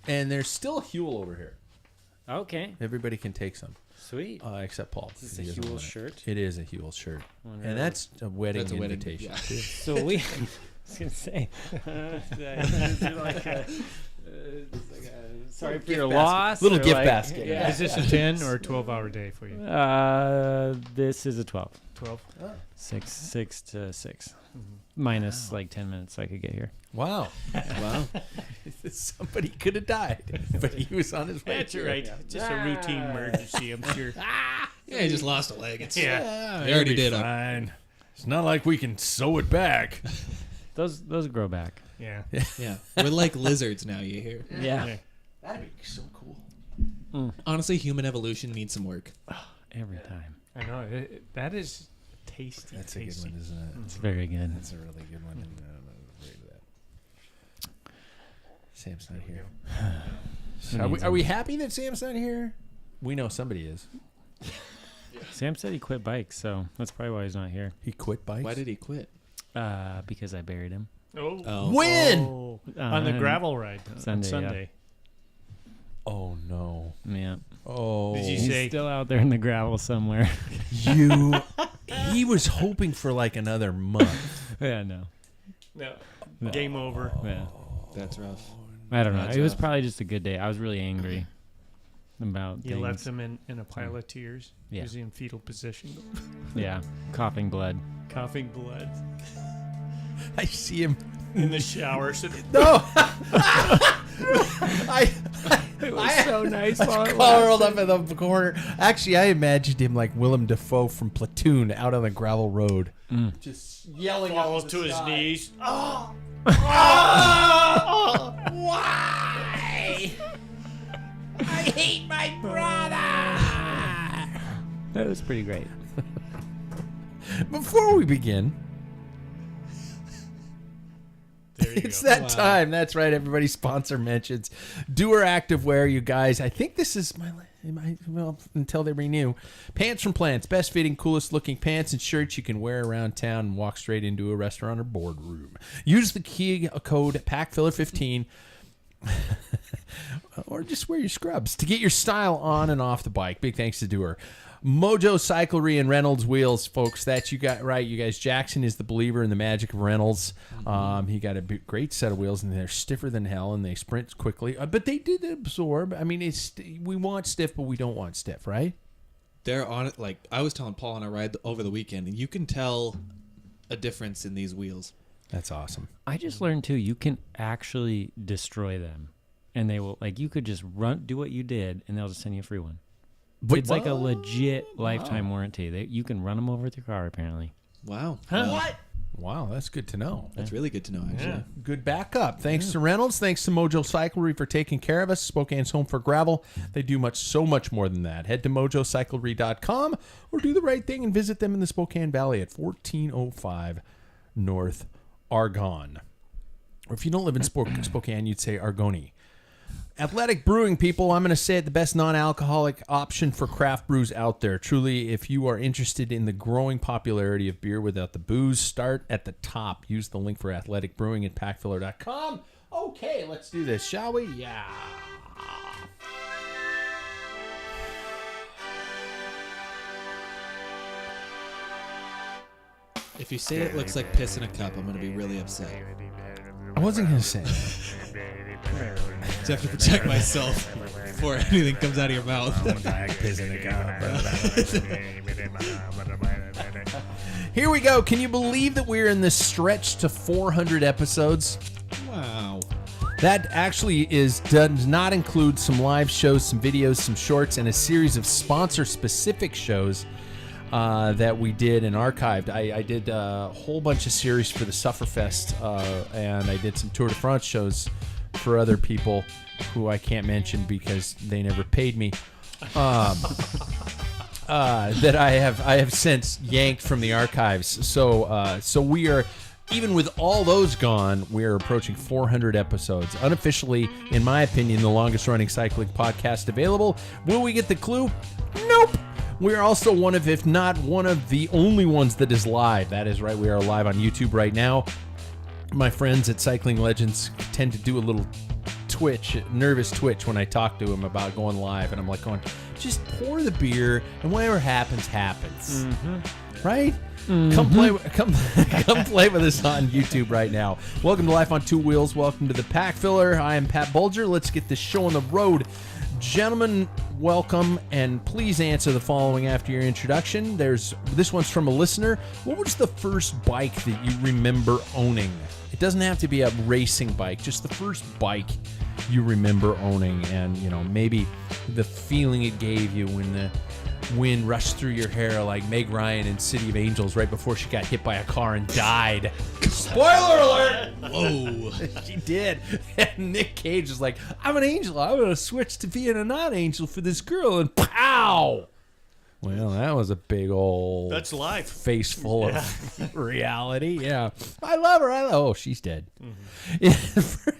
And there's still a Huel over here. Okay. Everybody can take some. Sweet. Except Paul. Is this a Huel shirt? It is a Huel shirt. And that's a wedding invitation. Too. So I was going to say, is it like a, sorry for your loss. Little gift basket. Yeah. Is this a 10 or a 12-hour day for you? This is a 12. 12? 6 to 6. Minus like 10 minutes so I could get here. Wow. Wow. Somebody could have died, but he was on his way. That's right. Just a routine emergency, I'm sure. Yeah, he just lost a leg. It's, Yeah. They already did it. Fine. It's not like we can sew it back. Those grow back. Yeah. Yeah. We're like lizards now, you hear? Yeah. That'd be so cool. Honestly, human evolution needs some work. Every time. I know. That is tasty. That's a good one, isn't it? It's very good. That's a really good one. And I don't know the rate of that. Sam's not here. Are we happy that Sam's not here? We know somebody is. Sam said he quit bikes, so that's probably why he's not here. He quit bikes? Why did he quit? Because I buried him. Oh. When? Oh. On the gravel ride Sunday, on Sunday. Oh, no. Yeah. Oh. Did you He's say still out there in the gravel somewhere. He was hoping for like another month. Yeah, no. no? Game over. Yeah. That's rough. I don't know. That's It was rough. probably just a good day. I was really angry about You things. left him in a pile of tears. Yeah. He was in fetal position, Yeah. Coughing blood. coughing blood I see him. in the shower. So No. It was so nice. Curled up in the corner. Actually, I imagined him like Willem Dafoe from Platoon out on the gravel road. Just yelling falls to his knees. Why? I hate my brother. That was pretty great. Before we begin, There you it's go. that time. That's right, everybody. Sponsor mentions Doer Activewear, you guys. I think this is my well, until they renew. Pants from Plants. Best fitting, coolest looking pants and shirts you can wear around town and walk straight into a restaurant or boardroom. Use the key code PACKFiller15 or just wear your scrubs to get your style on and off the bike. Big thanks to Doer. Mojo Cyclery and Reynolds wheels, folks. That you got right, you guys. Jackson is the believer in the magic of Reynolds. He got a great set of wheels, and they're stiffer than hell, and they sprint quickly. But they did absorb. I mean, we want stiff, but we don't want stiff, right? They're on it. Like I was telling Paul on a ride over the weekend, and you can tell a difference in these wheels. That's awesome. I just learned too, you can actually destroy them. And they will, like, you could just do what you did, and they'll just send you a free one. It's like a legit lifetime warranty. You can run them over with your car, apparently. Wow. What? Wow, that's good to know. That's really good to know, actually. Yeah. Good backup. Thanks to Reynolds. Thanks to Mojo Cyclery for taking care of us. Spokane's home for gravel. They do so much more than that. Head to mojocyclery.com or do the right thing and visit them in the Spokane Valley at 1405 North Argonne. Or if you don't live in Spokane, you'd say Argoni. Athletic Brewing, people, I'm going to say it, the best non-alcoholic option for craft brews out there. Truly, if you are interested in the growing popularity of beer without the booze, start at the top. Use the link for Athletic Brewing at packfiller.com. Okay, let's do this, shall we? Yeah. If you say it looks like piss in a cup, I'm going to be really upset. I wasn't going to say it. So I have to protect myself before anything comes out of your mouth. Here we go. Can you believe that we're in this stretch to 400 episodes? Wow. That actually does not include some live shows, some videos, some shorts, and a series of sponsor-specific shows that we did and archived. I did a whole bunch of series for the Sufferfest, and I did some Tour de France shows for other people who I can't mention because they never paid me. That I have since yanked from the archives. So we are, even with all those gone, we are approaching 400 episodes. Unofficially, in my opinion, the longest running cycling podcast available. Will we get the clue? Nope. We are also one of, if not one of the only ones that is live. That is right. We are live on YouTube right now. My friends at Cycling Legends tend to do a little nervous twitch when I talk to him about going live, and I'm like going, just pour the beer, and whatever happens, happens. Right? Come play with us on YouTube right now. Welcome to Life on Two Wheels. Welcome to the Packfiller. I am Pat Bulger. Let's get this show on the road. Gentlemen, welcome, and please answer the following after your introduction. This one's from a listener. What was the first bike that you remember owning? It doesn't have to be a racing bike, just the first bike you remember owning, and maybe the feeling it gave you when the wind rushed through your hair like Meg Ryan in City of Angels right before she got hit by a car and died. Spoiler alert! Whoa. She did. And Nick Cage is like, I'm an angel. I'm going to switch to being a non-angel for this girl. And pow! Well, that was a big old... That's life. Face full of reality. Yeah. I love her. Oh, she's dead. Mm-hmm.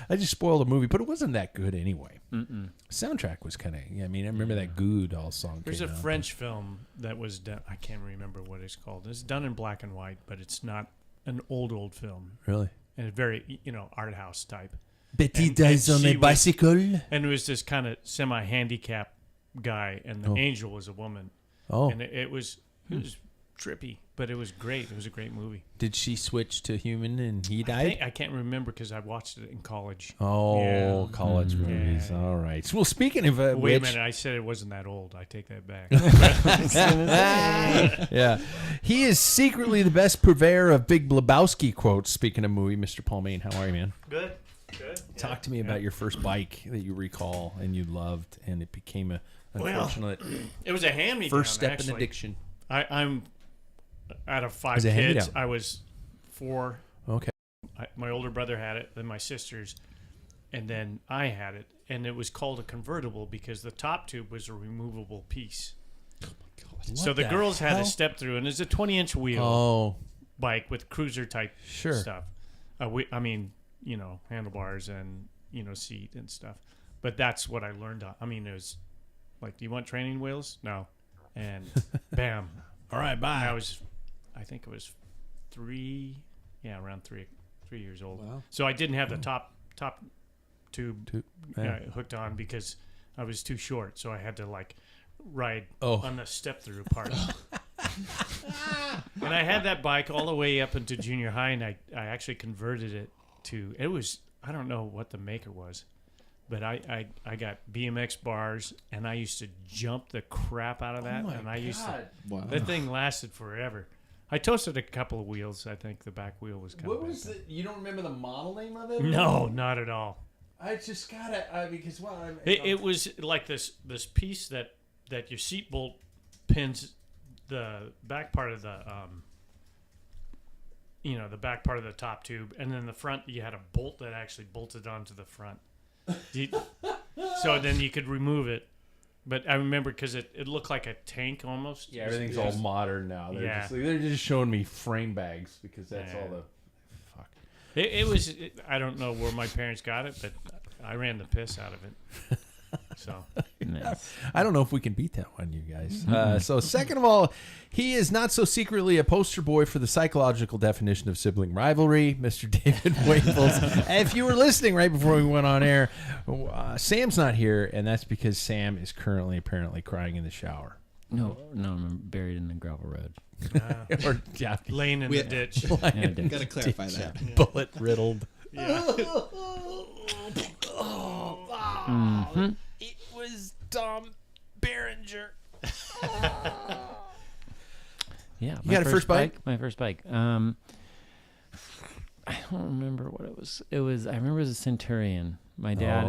I just spoiled a movie, but it wasn't that good anyway. Soundtrack was kind of... I remember that Goo Doll song. There's a French film that was done. I can't remember what it's called. It's done in black and white, but it's not an old film. Really? And it's very, art house type. Betty dies on a bicycle. And it was this kind of semi-handicapped guy, and the angel was a woman. Oh. And it was trippy, but it was great. It was a great movie. Did she switch to human and he died? I can't remember because I watched it in college. Oh, yeah. College movies. Yeah. All right. Well, speaking of wait a minute, I said it wasn't that old. I take that back. Yeah. He is secretly the best purveyor of Big Lebowski quotes. Speaking of movie, Mr. Paul Main, how are you, man? Good. Talk to me about your first bike that you recall and you loved, and it became a unfortunate. It was a hand-me-down. First step in addiction. I'm out of 5 kids. I was 4. Okay. My older brother had it, then my sisters, and then I had it, and it was called a convertible because the top tube was a removable piece. Oh my God! So the girls had to step through, and it's a 20-inch wheel bike with cruiser type stuff. Handlebars and seat and stuff. But that's what I learned. It was like, do you want training wheels? No. And bam. All right, bye. I think it was 3 years old. Wow. So I didn't have the top tube hooked on because I was too short. So I had to ride on the step through part. And I had that bike all the way up into junior high, and I actually converted it to, I don't know what the maker was, but I got BMX bars, and I used to jump the crap out of that. That thing lasted forever. I toasted a couple of wheels. I think the back wheel was kind of... What was it? You don't remember the model name of it? No, not at all. I just got it because it was like this piece that your seat bolt pins the back part of the the back part of the top tube, and then the front you had a bolt that actually bolted onto the front. So then you could remove it. But I remember because it looked like a tank almost. Yeah, everything's all modern now. They're just showing me frame bags because that's all the fuck. It was. I don't know where my parents got it, but I ran the piss out of it. So nice. I don't know if we can beat that one, you guys. So second of all, he is not so secretly a poster boy for the psychological definition of sibling rivalry, Mr. David Waples. If you were listening right before we went on air, Sam's not here, and that's because Sam is currently apparently crying in the shower. No, I'm buried in the gravel road. Or laying in the ditch. Got to clarify that. Yeah. Bullet riddled. Yeah. It was Tom Berenger. Yeah, you got a first bike? My first bike. I don't remember what it was. I remember it was a Centurion. My dad.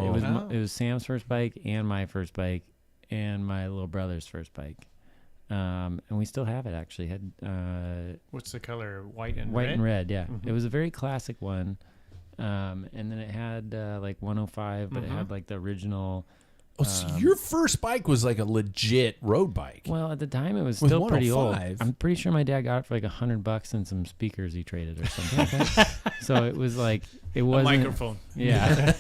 It was Sam's first bike and my first bike and my little brother's first bike. And we still have it actually. What's the color? White and red? White and red, yeah. Mm-hmm. It was a very classic one. And then it had 105, but it had the original. Oh, so your first bike was like a legit road bike. Well, at the time it was still pretty old. I'm pretty sure my dad got it for $100 and some speakers he traded or something like that. So it was it was a microphone. Yeah.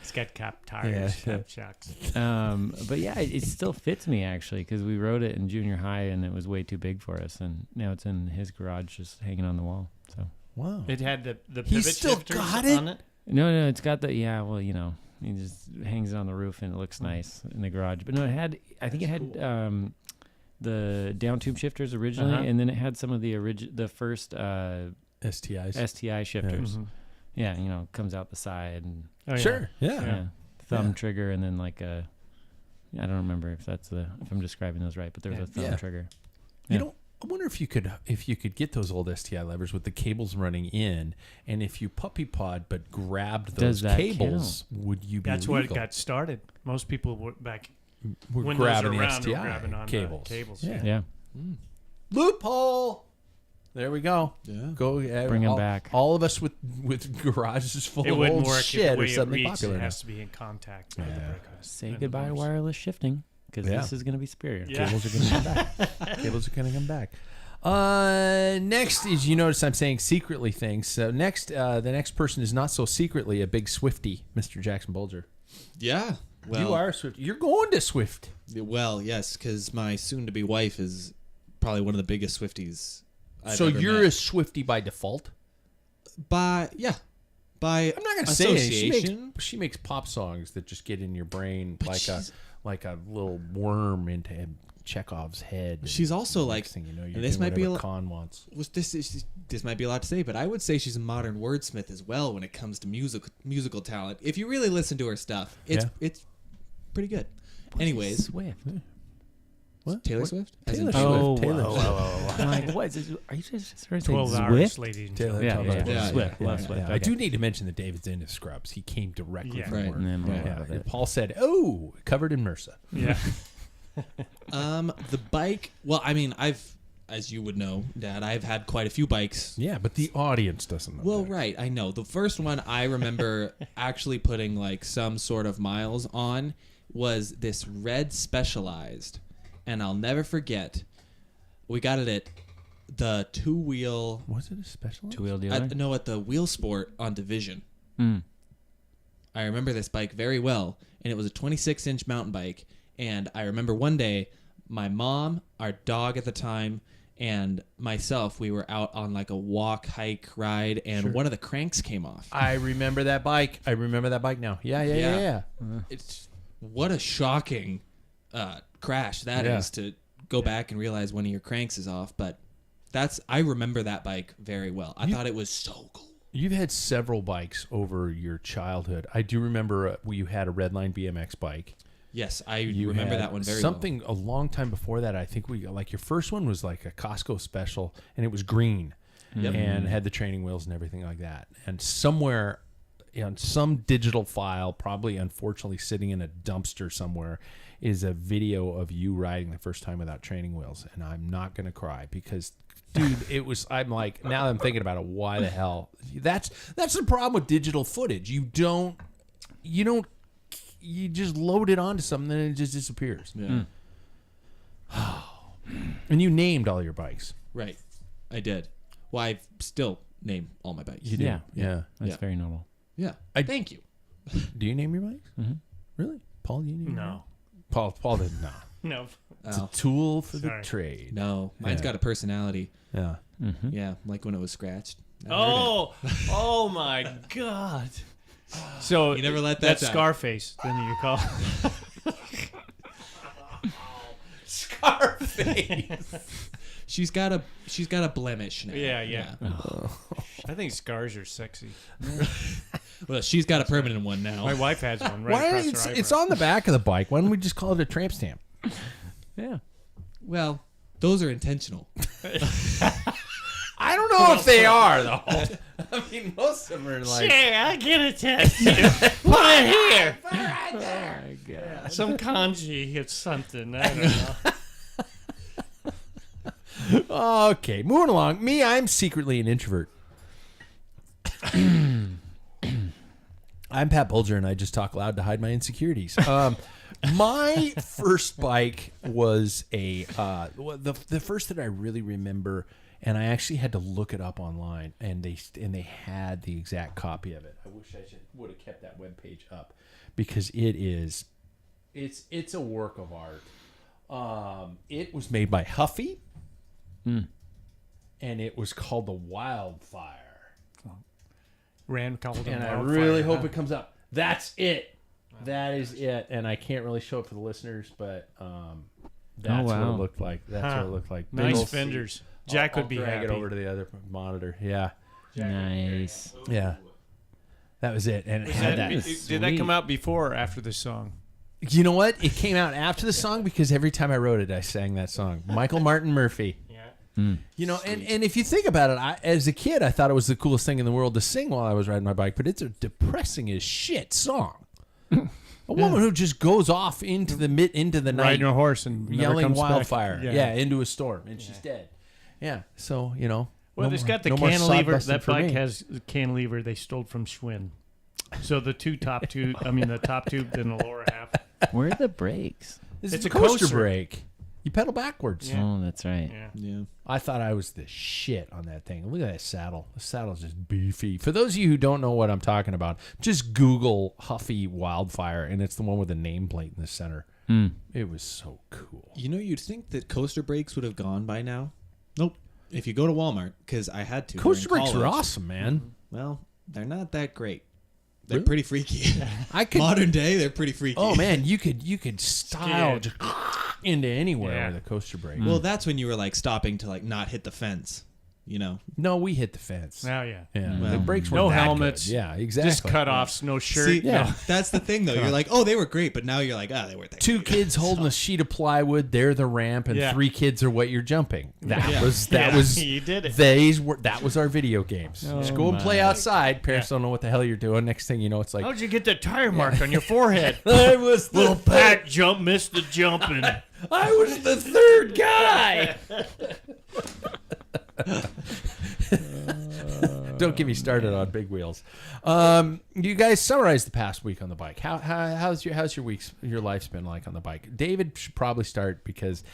It's got cap tires, cap shocks. But yeah, it still fits me actually because we rode it in junior high and it was way too big for us, and now it's in his garage just hanging on the wall. So Wow. It had the pivot He's still shifters got it? on it. No, it's got the well, he just hangs it on the roof and it looks nice in the garage. But no, I think it had the down tube shifters originally, and then it had some of the first STIs. STI shifters. Mhm. Yeah, comes out the side and Oh, Sure. Yeah. thumb trigger, and then like I don't remember if I'm describing those right, but there's a thumb trigger. I wonder if you could get those old STI levers with the cables running in, and if you puppy pod but grabbed those cables, would you be That's legal? what it got started. Most people were when grabbing those the were around, STI were grabbing on cables. The cables. Yeah. Loophole. There we go. Yeah. Go Bring them back. All of us with garages full It of wouldn't old work shit if the are way it suddenly reads. popular It now. has to be in contact with the breakers. Say and the goodbye to motors. wireless shifting, because this is going to be superior. Yeah. Cables are going to come back. Cables are going to come back. Next is, you notice I'm saying secretly things. So next, the next person is not so secretly a big Swiftie, Mr. Jackson Bulger. Yeah. Well, You are a Swiftie. You're going to Swift. Well, yes, because my soon-to-be wife is probably one of the biggest Swifties I've So ever you're met. a Swiftie by default? By I'm not going to say association. it. She makes pop songs that just get in your brain But like a little worm into Chekhov's head. She's also the like, next thing you know, you're and this doing might be whatever a- Khan wants. This might be a lot to say, but I would say she's a modern wordsmith as well when it comes to musical talent. If you really listen to her stuff, it's pretty good. Anyways, Swift. What? Taylor Swift? As in Taylor Taylor Swift. Swift. I'm like, what? Are you just starting to say 12 hours, Swift? ladies and Taylor gentlemen. Swift. Yeah, Swift. Yeah, Love yeah, Swift. yeah. I Okay. do need to mention that David's into Scrubs. He came directly Yeah. from Right. work. And then more Yeah. of it. Paul said, "Oh, covered in MRSA." Yeah. The bike. Well, I mean, as you would know, Dad, I've had quite a few bikes. Yeah, but the audience doesn't know. Well, that. right, I know. The first one I remember actually putting like some sort of miles on was this red Specialized, and I'll never forget. We got it at the two-wheel. Was it a special? Two-wheel dealer? At the Wheel Sport on Division. Mm. I remember this bike very well, and it was a 26-inch mountain bike. And I remember one day, my mom, our dog at the time, and myself, we were out on like a walk, hike, ride, and one of the cranks came off. I remember that bike. I remember that bike now. Yeah. It's what a shocking crash that is to go back and realize one of your cranks is off. But I remember that bike very well. I thought it was so cool. You've had several bikes over your childhood. I do remember you had a Redline BMX bike. Yes, I You remember had that one very something a long time before that. I think your first one was like a Costco special, and it was green, and had the training wheels and everything like that. And somewhere on some digital file, probably unfortunately sitting in a dumpster somewhere, is a video of you riding the first time without training wheels. And I'm not gonna cry because, dude, it was. I'm like, now that I'm thinking about it, why the hell? That's the problem with digital footage. You just load it onto something and it just disappears. well. Yeah. And you named all your bikes. Right. I did. Well, I still name all my bikes. You did. Yeah. Yeah. That's Yeah. very normal. Yeah. Thank you. Do you name your bikes? Mm-hmm. Really? Paul, do you name your No. bikes? Paul did not. No. It's a Oh, tool for Sorry. the trade. no. Mine's Yeah. got a personality. Yeah. Mm-hmm. Yeah. Like when it was scratched. I heard Oh my God. So You never let that that's down. Scarface. Then you call. Scarface. it. She's got a blemish now. Yeah. I think scars are sexy. Well, she's got a permanent one now. My wife has one right Why across don't her it's eyebrow. on the back of the bike. Why don't we just call it a tramp stamp? Yeah. Well, those are intentional. I don't know if they are though. I mean, most of them are like. Yeah, I get a tattoo. Put it here. Oh my God. Some kanji. It's something. I don't know. Okay, moving along. Me, I'm secretly an introvert. I'm Pat Bulger, and I just talk loud to hide my insecurities. My first bike was the first that I really remember, and I actually had to look it up online, and they had the exact copy of it. I wish I would have kept that webpage up because it's a work of art. It was made by Huffy. And it was called the Wildfire. Rand called him And I wildfire, really huh? hope it comes up. That's it. That is it. And I can't really show it for the listeners, but that's what it wow. looked like. That's what it looked like. Nice Big fenders. I'll- Jack would I'll be drag happy. it over to the other monitor. Yeah. Nice. Yeah. That was it. And it Was had that- that. did that come Sweet. out before or after the song? You know what? It came out after the song because every time I wrote it, I sang that song. Michael Martin Murphy. Yeah. You know, and if you think about it, as a kid, I thought it was the coolest thing in the world to sing while I was riding my bike, but it's a depressing as shit song. A woman who just goes off into the night, Riding a horse and never yelling comes back. wildfire, into a storm, and she's dead. Yeah, so you know. Well, no it's more- got the no more cantilever. sod-busting That for bike me. has the cantilever they stole from Schwinn. So the top tube, then the lower half. Where are the brakes? This It's is a a coaster coaster. brake. You pedal backwards. Yeah. Oh, that's right. Yeah. Yeah. I thought I was the shit on that thing. Look at that saddle. The saddle's just beefy. For those of you who don't know what I'm talking about, just Google Huffy Wildfire, and it's the one with the nameplate in the center. It was so cool. You know, you'd think that coaster brakes would have gone by now. Nope. If you go to Walmart, because I had to. Coaster during brakes are college, awesome, man. Well, they're not that great. They're Really? pretty freaky. I could. Modern day, they're pretty freaky. Oh man, you could style Skid. just into anywhere Yeah. with a coaster brake. Well, that's when you were like stopping to like not hit the fence. You know. No, we hit the fence. Oh, yeah. Yeah, Well, the brakes were no helmets. Yeah, exactly. Just cut-offs, no shirt. See, Yeah. that's the thing though. You're like, oh, they were great, but now you're like, ah, they weren't that Two great. kids holding a sheet of plywood. They're the ramp, and Yeah. 3 kids are what you're jumping. That Yeah. was You did it. that was our video games. Just go and my. play outside. Parents don't know what the hell you're doing. Next thing you know, it's like How'd you get that tire mark on your forehead? I was the Little Pat missed the jumping. I was the third guy. Don't get me started on big wheels. You guys summarize the past week on the bike. How's your life's been like on the bike? David should probably start because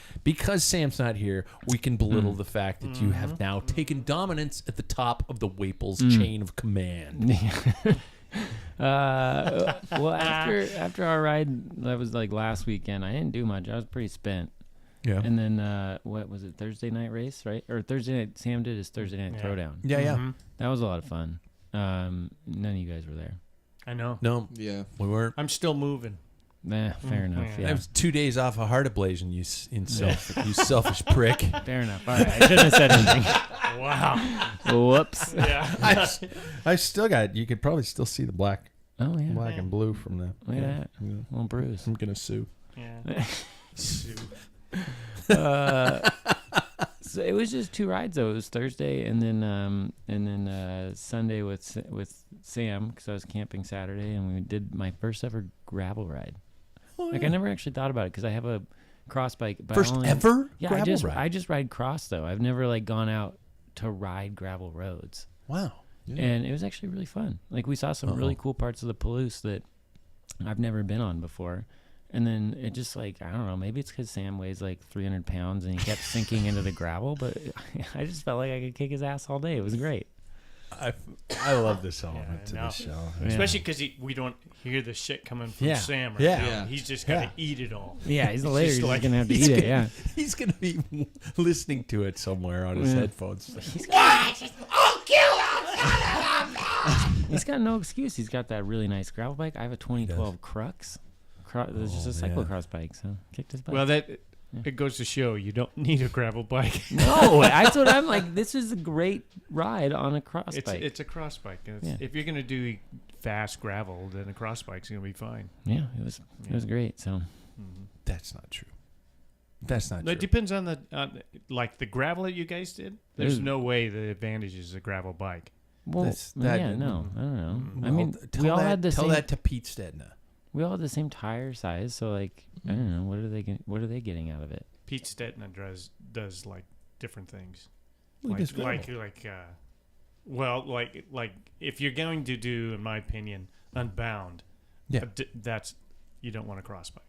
Sam's not here. We can belittle the fact that you have now taken dominance at the top of the Waples chain of command. Well, after our ride, that was like last weekend. I didn't do much. I was pretty spent. Yeah. And then what was it? Thursday night race, right? Or Thursday night? Sam did his Thursday night throwdown. Yeah. That was a lot of fun. None of you guys were there. I know. No, Yeah. we weren't. I'm still moving. Nah, fair enough. yeah. I Yeah, was 2 days off a heart ablation. You selfish prick. fair enough. All right, I shouldn't have said anything. Wow. Whoops. Yeah. I still got. You could probably still see the black Oh yeah. and blue from the. Look at that. Yeah. Little bruise. I'm gonna sue. Yeah. Sue. So it was just 2 rides though. It was Thursday and then Sunday with Sam because I was camping Saturday and we did my first ever gravel ride. Like I never actually thought about it because I have a cross bike. But First ever Yeah, gravel I ride. just ride cross though. I've never like gone out to ride gravel roads. Wow. And it was actually really fun. Like we saw some really cool parts of the Palouse that I've never been on before. And then it just like, I don't know, maybe it's because Sam weighs like 300 pounds and he kept sinking into the gravel, but I just felt like I could kick his ass all day. It was great. I love this element Yeah, to no. this show. Especially because we don't hear the shit coming from Yeah. Sam. Right Yeah. now. Yeah. He's just got to Yeah. eat it all. Yeah, he's It's later. just He's like- going to have to eat it, yeah. He's gonna be listening to it somewhere on his Yeah. headphones. He's got no excuse. He's got that really nice gravel bike. I have a 2012 Crux. It's just a cyclocross bike, so kicked his butt. Well, it goes to show you don't need a gravel bike. No, that's what I'm like. This is a great ride on a cross bike. It's a cross bike. Yeah. If you're gonna do fast gravel, then a cross bike's gonna be fine. Yeah, it was great. So That's not true. That's not But it true. depends on like the gravel that you guys did. There's It was- no way the advantage is a gravel bike. well, That's- yeah, that- no, I don't know. I Well, mean, tell we all that, had the tell same. that to Pete Stedna. We all had the same tire size, so like I don't know. What are they getting out of it? Pete Stetna does like different things. Well, he does like gravel. like if you're going to do, in my opinion, Unbound, Yeah. That's you don't want a cross bike.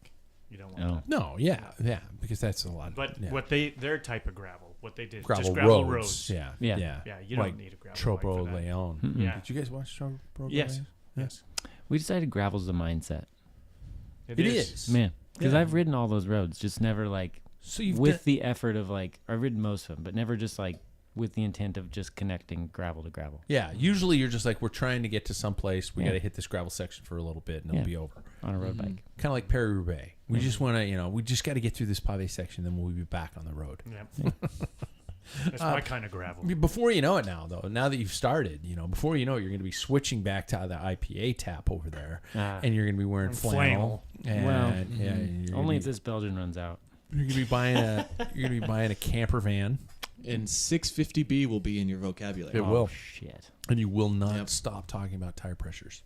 You don't want Oh. that. No, yeah, because that's a lot. But yeah. what their type of gravel, what they did, gravel, just gravel roads. roads. Yeah, Yeah. Yeah, you don't like need a gravel bike Tropo for that. Leon. Mm-mm. Yeah. Did you guys watch Tropo Yes. Leon? Yes. We decided gravel's the mindset, It is. man. Because Yeah. I've ridden all those roads, just never like So you've with the effort of like I've ridden most of them, but never just like with the intent of just connecting gravel to gravel. Yeah, usually you're just like, we're trying to get to some place. We Yeah. got to hit this gravel section for a little bit, and it'll Yeah. be over. On a road bike. Kind of like Paris-Roubaix. We just want to, we just got to get through this pave section, then we'll be back on the road. Yeah. That's my kind of gravel. Before you know it now, though, now that you've started, before you know it, you're going to be swing back to the IPA tap over there, and you're going to be wearing And flannel. And, Well, yeah, Only if this Belgian runs out. you're going to be buying a camper van, And 650B will be in your vocabulary. It will. Shit. and you will not Yep. stop talking about tire pressures.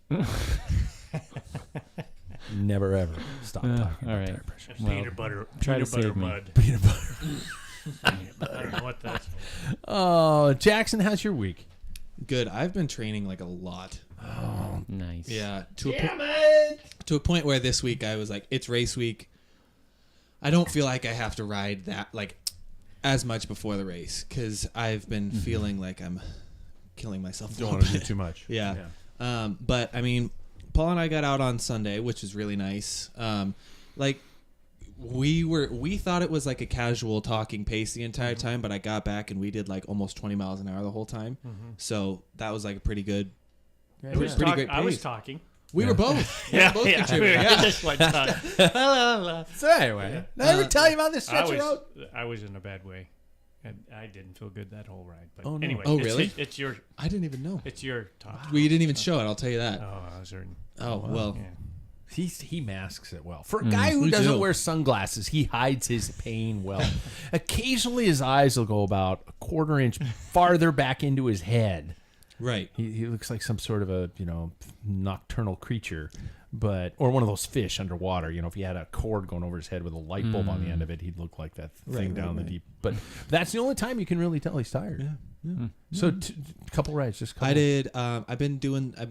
Never ever stop talking about all right. tire pressures. Well, Peanut butter. try to Peanut butter save me. mud. Peanut butter. I don't know what that's. Oh, Jackson, how's your week? Good. I've been training like a lot. Nice. Yeah. To a point where this week I was like, it's race week. I don't feel like I have to ride that like as much before the race because I've been feeling like I'm killing myself. a Don't little want to do bit. too much. Yeah. But I mean, Paul and I got out on Sunday, which was really nice. Like we thought it was like a casual talking pace the entire time, but I got back and we did like almost 20 miles an hour the whole time. So that was like a pretty good. I was, Pretty great I was pace. talking. We were both. We were both Yeah. contributing. I just like talking. So anyway, did I ever tell you about this stretch of road? I was in a bad way. And I didn't feel good that whole ride. But Oh, no. anyway, Oh, it's, really? It's your I didn't even know. talk. We didn't even show it. I'll tell you that. Oh, I was hurting. Oh well. Yeah. He masks it well. For a guy who Me doesn't too. wear sunglasses, he hides his pain well. Occasionally, his eyes will go about a quarter inch farther back into his head. Right. He looks like some sort of a nocturnal creature, or one of those fish underwater. If he had a cord going over his head with a light bulb on the end of it, he'd look like that thing down the deep. But that's the only time you can really tell he's tired. Yeah. So couple rides, just couple. I did. I've been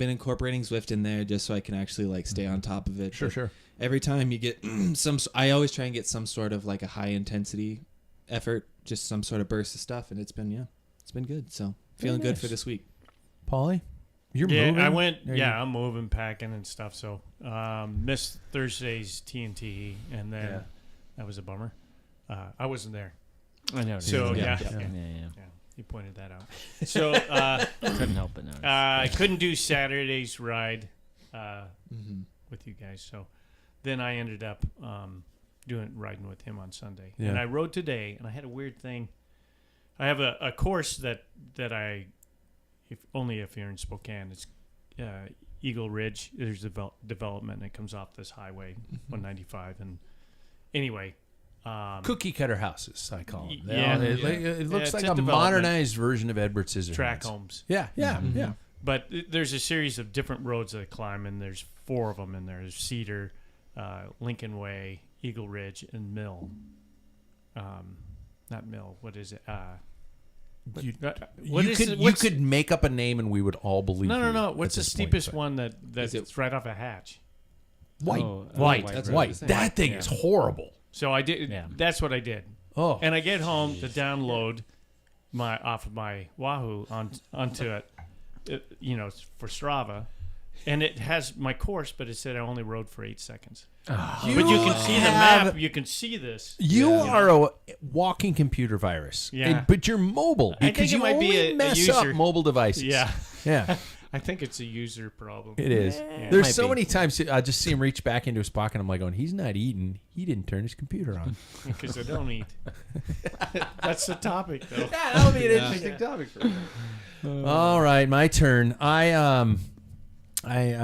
incorporating Zwift in there just so I can actually like stay on top of it. Sure, But sure. Every time you get I always try and get some sort of like a high intensity effort, just some sort of burst of stuff, and it's been good. So feeling good nice. for this week. Paulie, you're Yeah, moving. I went. There Yeah, I'm moving, packing, and stuff. So missed Thursday's TNT, and then Yeah. that was a bummer. I wasn't there. I know. So Yeah. yeah, Yeah. you pointed that out. So Couldn't help but notice. I couldn't do Saturday's ride Mm-hmm. with you guys. So then I ended up riding with him on Sunday, Yeah. and I rode today, and I had a weird thing. I have a course that I, if you're in Spokane, it's Eagle Ridge. There's development, and it comes off this highway 195, and anyway. Cookie cutter houses, I call them. Yeah. It looks it's like a a development. modernized version of Edward Scissorhands. Track homes. Yeah, yeah, Mm-hmm. yeah. But there's a series of different roads that I climb, and there's 4 of them in there. There's Cedar, Lincoln Way, Eagle Ridge, and Mill. Not Mill. What is it? You what's- could make up a name and we would all believe you No. at What's the this point, steepest but- one that's it- right off a hatch? White. Oh, White. That's road. what I was White. saying. That thing is horrible. So I did. Yeah. That's what I did. Oh. And I get home to download off of my Wahoo onto it, for Strava, and it has my course, but it said I only rode for 8 seconds. But you can see the map. You can see this. You are a walking computer virus. Yeah. But you're mobile I think because it you might be only a mess up user. mobile devices. Yeah. Yeah. I think it's a user problem. It is. Yeah. There's Might so be. many times I just see him reach back into his pocket. I'm like, going, he's not eating. He didn't turn his computer on. Because I don't eat. That's the topic, though. Yeah, that'll be an interesting topic for you. All right, my turn. I'm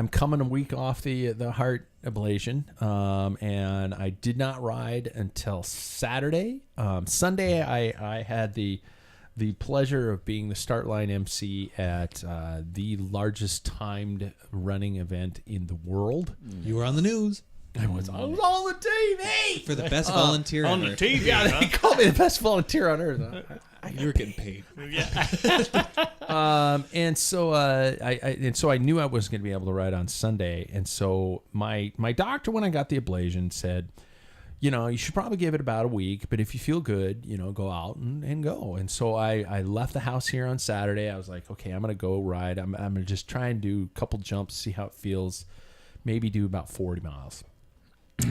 coming a week off the heart ablation, and I did not ride until Saturday. Sunday, I had the pleasure of being the start line MC at the largest timed running event in the world. You were on the news I was on the TV for the best volunteer On the ever. TV, Yeah, they huh? called me the best volunteer on earth. You were getting paid. And so I knew I wasn't going to be able to ride on Sunday, and so my doctor, when I got the ablation, said, you should probably give it about a week, but if you feel good, go out and go. And so I left the house here on Saturday. I was like, okay, I'm going to go ride. I'm going to just try and do a couple jumps, see how it feels, maybe do about 40 miles.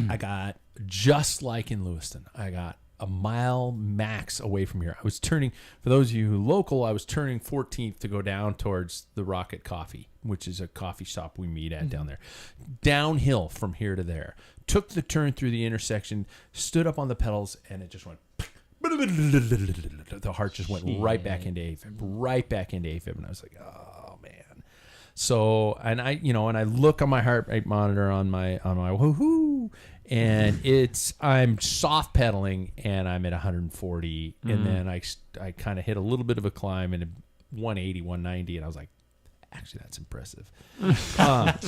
I got, just like in Lewiston, I got a mile max away from here. I was turning, for those of you who are local, I was turning 14th to go down towards the Rocket Coffee, which is a coffee shop we meet at down there. Downhill from here to there. Took the turn through the intersection, stood up on the pedals, and it just went. The heart just went right back into AFib, and I was like, oh man. So, and I look on my heart rate monitor on my woohoo, and I'm soft pedaling, and I'm at 140, and then I kind of hit a little bit of a climb and 180, 190, and I was like, actually, that's impressive. I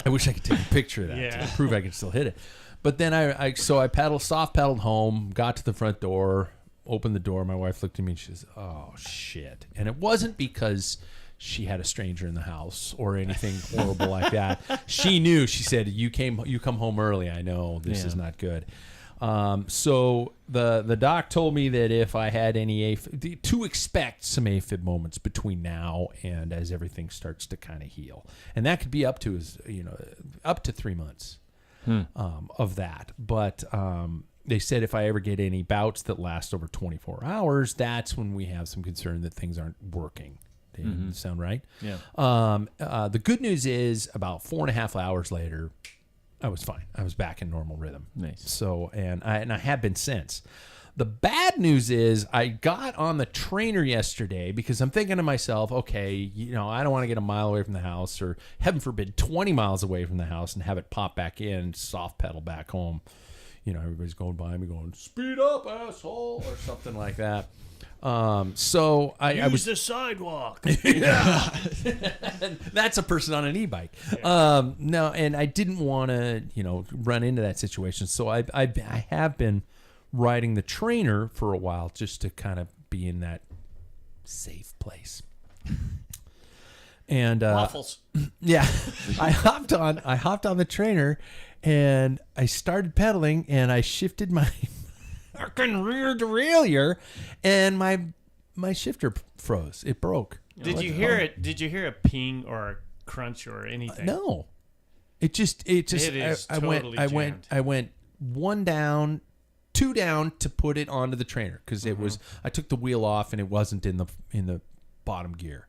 wish I could take a picture of that to prove I could still hit it. But then I soft pedaled home, got to the front door, opened the door. My wife looked at me and she says, "Oh shit!" And it wasn't because she had a stranger in the house or anything horrible like that. She knew. She said, "You come home early. I know this is not good." So the doc told me that if I had any to expect some AFib moments between now and as everything starts to kind of heal, and that could be up to 3 months of that. But they said if I ever get any bouts that last over 24 hours, that's when we have some concern that things aren't working. Sound right? Yeah. The good news is about 4.5 hours later, I was fine. I was back in normal rhythm. Nice. So, and I have been since. The bad news is I got on the trainer yesterday because I'm thinking to myself, okay, I don't want to get a mile away from the house or heaven forbid 20 miles away from the house and have it pop back in, soft pedal back home. Everybody's going by me going, speed up, asshole, or something like that. So I was the sidewalk. That's a person on an e-bike. Yeah. No, and I didn't want to, run into that situation. So I have been riding the trainer for a while just to kind of be in that safe place. And Waffles. Yeah, I hopped on the trainer, and I started pedaling, and I shifted my fucking rear derailleur, and my shifter froze. It broke. Did you hear it? Did you hear a ping or a crunch or anything? No. It just. It is totally jammed. I went 1 down, 2 down to put it onto the trainer because it was. I took the wheel off and it wasn't in the bottom gear,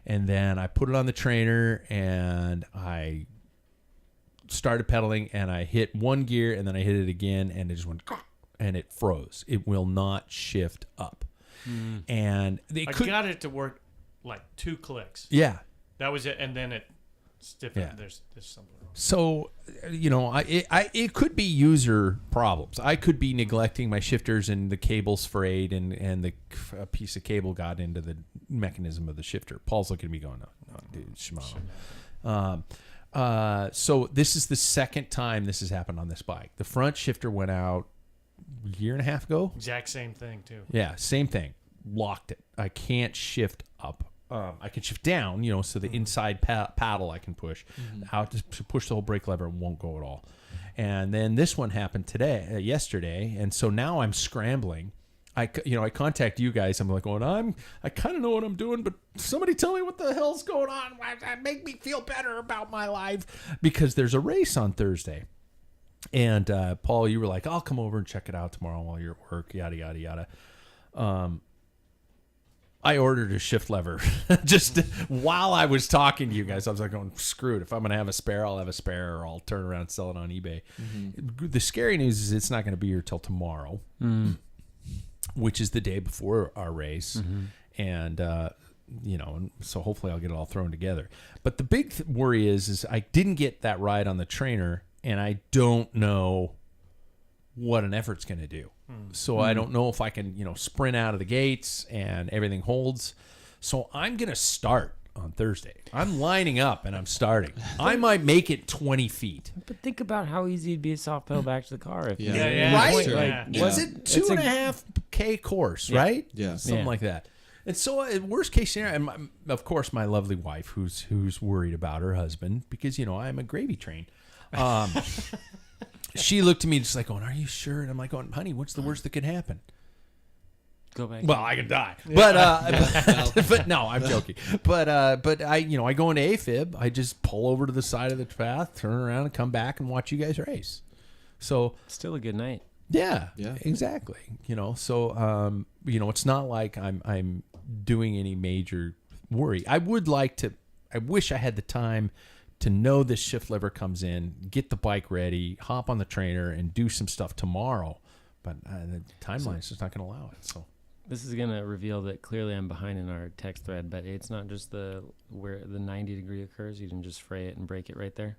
and then I put it on the trainer and I started pedaling and I hit 1 gear and then I hit it again and it just went. And it froze. It will not shift up. And I got it to work like 2 clicks. Yeah. That was it. And then it stiffened. Yeah. There's something wrong. So, it could be user problems. I could be neglecting my shifters and the cable's frayed and a piece of cable got into the mechanism of the shifter. Paul's looking at me going, no dude, Shimano. So this is the second time this has happened on this bike. The front shifter went out a year and a half ago. Exact same thing too. Yeah, same thing. Locked it. I can't shift up. I can shift down, so the inside paddle I can push. Out to push the whole brake lever, it won't go at all. And then this one happened yesterday, and so now I'm scrambling. I contact you guys. I'm like going, I kind of know what I'm doing, but somebody tell me what the hell's going on. Make me feel better about my life because there's a race on Thursday. And Paul, you were like, I'll come over and check it out tomorrow while you're at work, yada, yada, yada. I ordered a shift lever just while I was talking to you guys. I was like going, screw it. If I'm going to have a spare, I'll have a spare or I'll turn around and sell it on eBay. The scary news is it's not going to be here till tomorrow, which is the day before our race. And, so hopefully I'll get it all thrown together. But the big worry is I didn't get that ride on the trainer. And I don't know what an effort's going to do. So I don't know if I can, sprint out of the gates and everything holds. So I'm going to start on Thursday. I'm lining up and I'm starting. I might make it 20 feet. But think about how easy it'd be to soft pedal back to the car. If Right? Like, Was it 2.5K course, right? Yeah. Something like that. And so, worst case scenario, and of course, my lovely wife, who's worried about her husband because I'm a gravy train. She looked at me just like going, "Are you sure?" And I'm like going, "Honey, what's the worst that could happen?" Go back. Well, I could die, but no, I'm joking. But I go into AFib. I just pull over to the side of the path, turn around, and come back and watch you guys race. So Still a good night. Yeah, Yeah. exactly. So it's not like I'm doing any major worry. I wish I had the time to know this shift lever comes in, get the bike ready, hop on the trainer, and do some stuff tomorrow. But the timeline is just not going to allow it. So This is gonna reveal that clearly I'm behind in our text thread, but it's not just where the 90 degree occurs. You can just fray it and break it right there.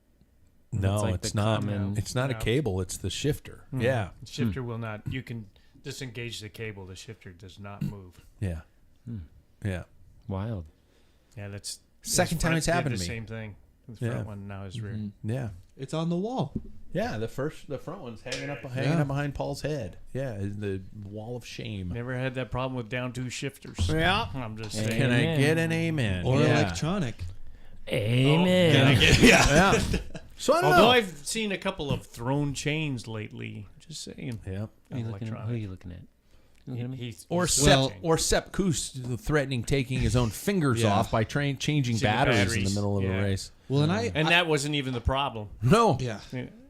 no, like it's the not. common- It's not a No. cable. It's the shifter. Hmm. Yeah, The shifter will not. You can disengage the cable. The shifter does not move. yeah, Hmm. yeah. Wild. Yeah, that's Second time it's happened the to me. same thing. The front Yeah. one now is rear. Mhm. Yeah. It's on the wall. Yeah, the front one's hanging up behind Paul's head. Yeah, is the wall of shame. Never had that problem with down two shifters. Yeah. I'm just Hey. saying. Can I Amen. get an amen? Or yeah. electronic. Amen. Yeah. So I don't Although know. I've seen a couple of thrown chains lately. Just saying. Yeah. Who are you looking at? Who are you looking at? You looking at me? He's Or he's Sepp, switching. or Sepp Kuss threatening taking his own fingers Yeah. off by changing the batteries in the batteries. middle of Yeah. a race. Well, and that wasn't even the problem. No. yeah.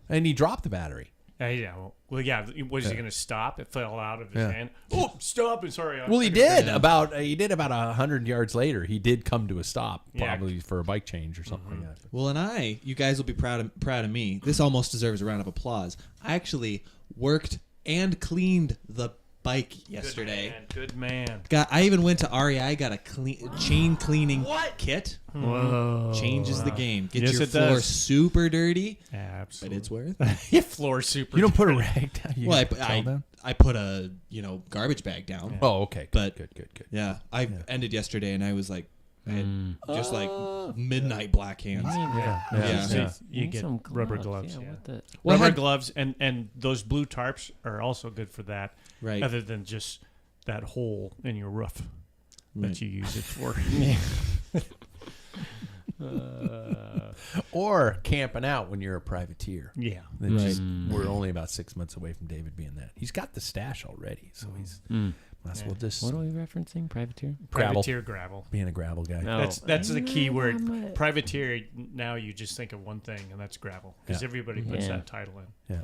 And he dropped the battery. Yeah. Well, yeah. Was he Yeah. going to stop? It fell out of his Yeah. hand. Oh, stop! Sorry. Well, he I did Yeah. about 100 yards later. He did come to a stop, Yeah. probably for a bike change or something like that. Well, and you guys will be proud of me. This almost deserves a round of applause. I actually worked and cleaned the bike yesterday. Good man. I even went to REI, got a chain cleaning kit. Whoa. Changes the game. Get Yes, your it floor does. super dirty, but Absolutely. it's worth it. Floor super. You don't put a rag down. You Well, towel I down? put a garbage bag down. Oh, okay. But- good. Yeah, I ended yesterday and I was like, I had just like midnight black hands. Yeah. Yeah. You get some rubber gloves. Yeah, Yeah. what the? Well, I Rubber had- gloves and those blue tarps are also good for that. Right. Other than just that hole in your roof Right. that you use it for. Or camping out when you're a privateer. Yeah. Then just- Right. we're only about 6 months away from David being that. He's got the stash already, so he's might as well just What are we referencing? Privateer? Gravel. Privateer gravel. being a gravel guy. No. That's the key word. I'm a- Privateer. Now you just think of one thing, and that's gravel, because Yeah. everybody puts Yeah. that title in. Yeah.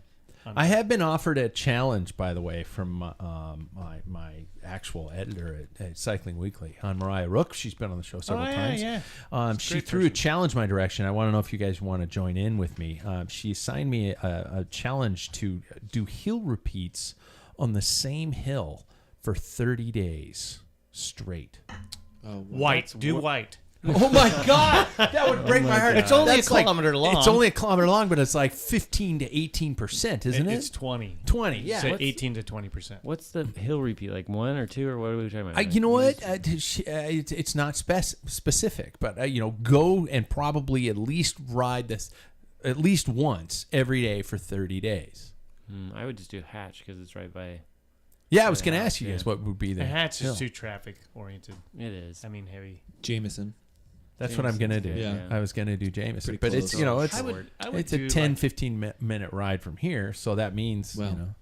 I have been offered a challenge, by the way, from my actual editor at Cycling Weekly, Mariah Rook. She's been on the show several times. She great threw a person. challenge my direction. I want to know if you guys want to join in with me. She assigned me a challenge to do hill repeats on the same hill for 30 days straight. Oh, wow. White. Do white. Oh my God, that would break my heart. It's only That's a kilometer long. It's only a kilometer long, but it's like 15 to 18%, isn't it? It's 20. 20, yeah. Say What's- 18 to 20%. What's the hill repeat? Like 1 or 2 or what are we talking about? You know what? It's not specific, but go and probably at least ride this at least once every day for 30 days. I would just do Hatch because it's right by. Yeah, I was going to Yeah, ask you guys what would be the The hatch hill. is too traffic oriented. It is. I mean, heavy. Jameson. That's what I'm going to do. Yeah. I was going to do Jameson, Pretty but close. it's I would it's do a 10 like- 15 minute ride from here, so that means Well,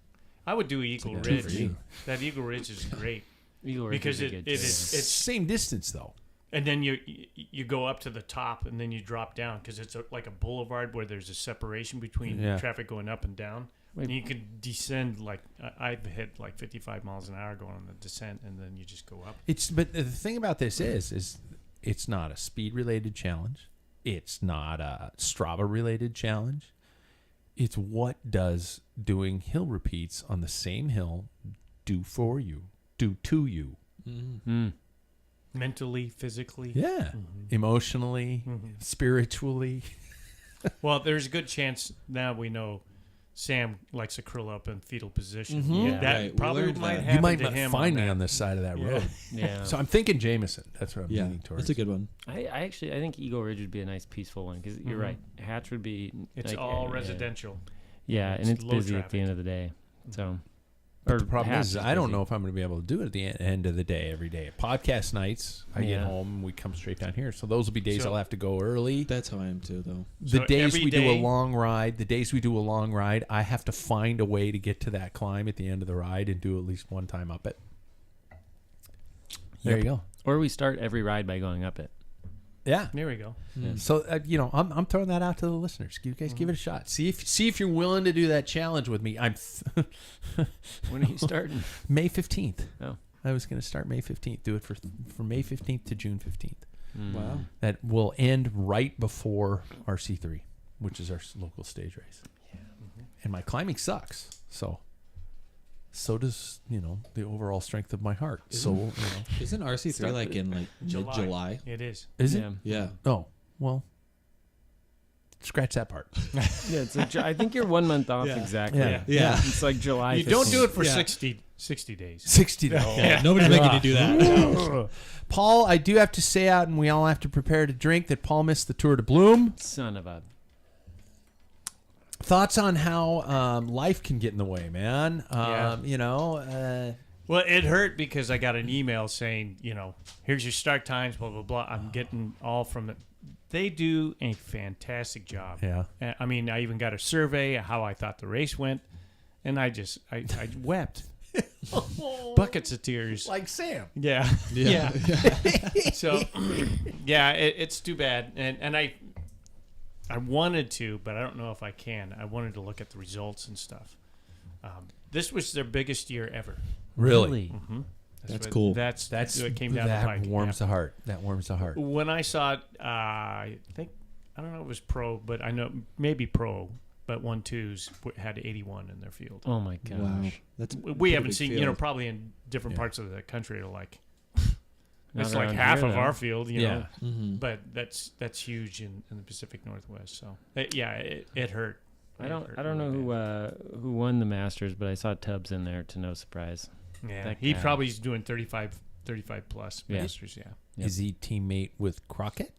I would do Eagle It's a good for Ridge. you. That Eagle Ridge is great Eagle Ridge because is a it good is choice. it's same distance though. and then you go up to the top and then you drop down because it's like a boulevard where there's a separation between Yeah. traffic going up and down. Wait. And you can descend like I've hit like 55 miles an hour going on the descent, and then you just go up. But the thing about this is it's not a speed related challenge. It's not a Strava related challenge. It's what does doing hill repeats on the same hill do for you, do to you. Mentally, physically. Yeah. Emotionally, spiritually. Well, there's a good chance now we know Sam likes to curl up in fetal position. Yeah. That Right, we probably learned might that. happen You might to not him find me that. on this side of that road. Yeah. So I'm thinking Jameson. That's what I'm Yeah, leaning towards. that's a good one. I think Eagle Ridge would be a nice peaceful one because you're right. Hatch would be. It's like, all yeah. residential. Yeah, and It's it's low busy at traffic. the end of the day. So. But the problem Hatch is, I don't busy. know if I'm going to be able to do it at the end of the day every day. Podcast nights, I get Yeah. home and we come straight down here. So those will be days So- I'll have to go early. That's how I am too, though. The So days every we do a day- long ride, I have to find a way to get to that climb at the end of the ride and do at least one time up it. There Yep. you go. Or we start every ride by going up it. Yeah. There we go. So I'm throwing that out to the listeners. You guys give it a shot. See if you're willing to do that challenge with me. When are you starting? May 15th. Oh. I was going to start May 15th. Do it for May 15th to June 15th. Wow. That will end right before RC3, which is our local stage race. Yeah. And my climbing sucks. So does, the overall strength of my heart. Isn't RC3 like in like mid-July? It is. Is it? Yeah. Oh, well, scratch that part. Yeah, I think you're 1 month off exactly. Yeah. It's like July. You don't do it for 15th. 60 days. 60 days. Yeah. Nobody's making you do that. Paul, I do have to say out, and we all have to prepare to drink, that Paul missed the Tour de Bloom. Son of a. Thoughts on how life can get in the way, man? Yeah. Well, it hurt because I got an email saying, here's your start times, blah, blah, blah. I'm getting all from it. They do a fantastic job. Yeah. I mean, I even got a survey of how I thought the race went, and I wept. Buckets of tears. like Sam. Yeah. Yeah. So, yeah, it's too bad. And I wanted to, but I don't know if I can. I wanted to look at the results and stuff. This was their biggest year ever. Really? Mm-hmm. That's cool. That's what came down the pike. That warms the heart. That warms the heart. When I saw it, I don't know if it was pro, but I know maybe pro, but 1-2s had 81 in their field. Oh my gosh. Wow. That's We haven't seen, probably in different parts of the country, like Not it's like around half here, of though. our field, you know. Mm-hmm. But that's huge in the Pacific Northwest. So it hurt. I don't know who won the Masters, but I saw Tubbs in there to no surprise. Yeah, That he guy. probably is doing 35 plus Yeah. Masters. Yeah, Yep. Is he teammate with Crockett?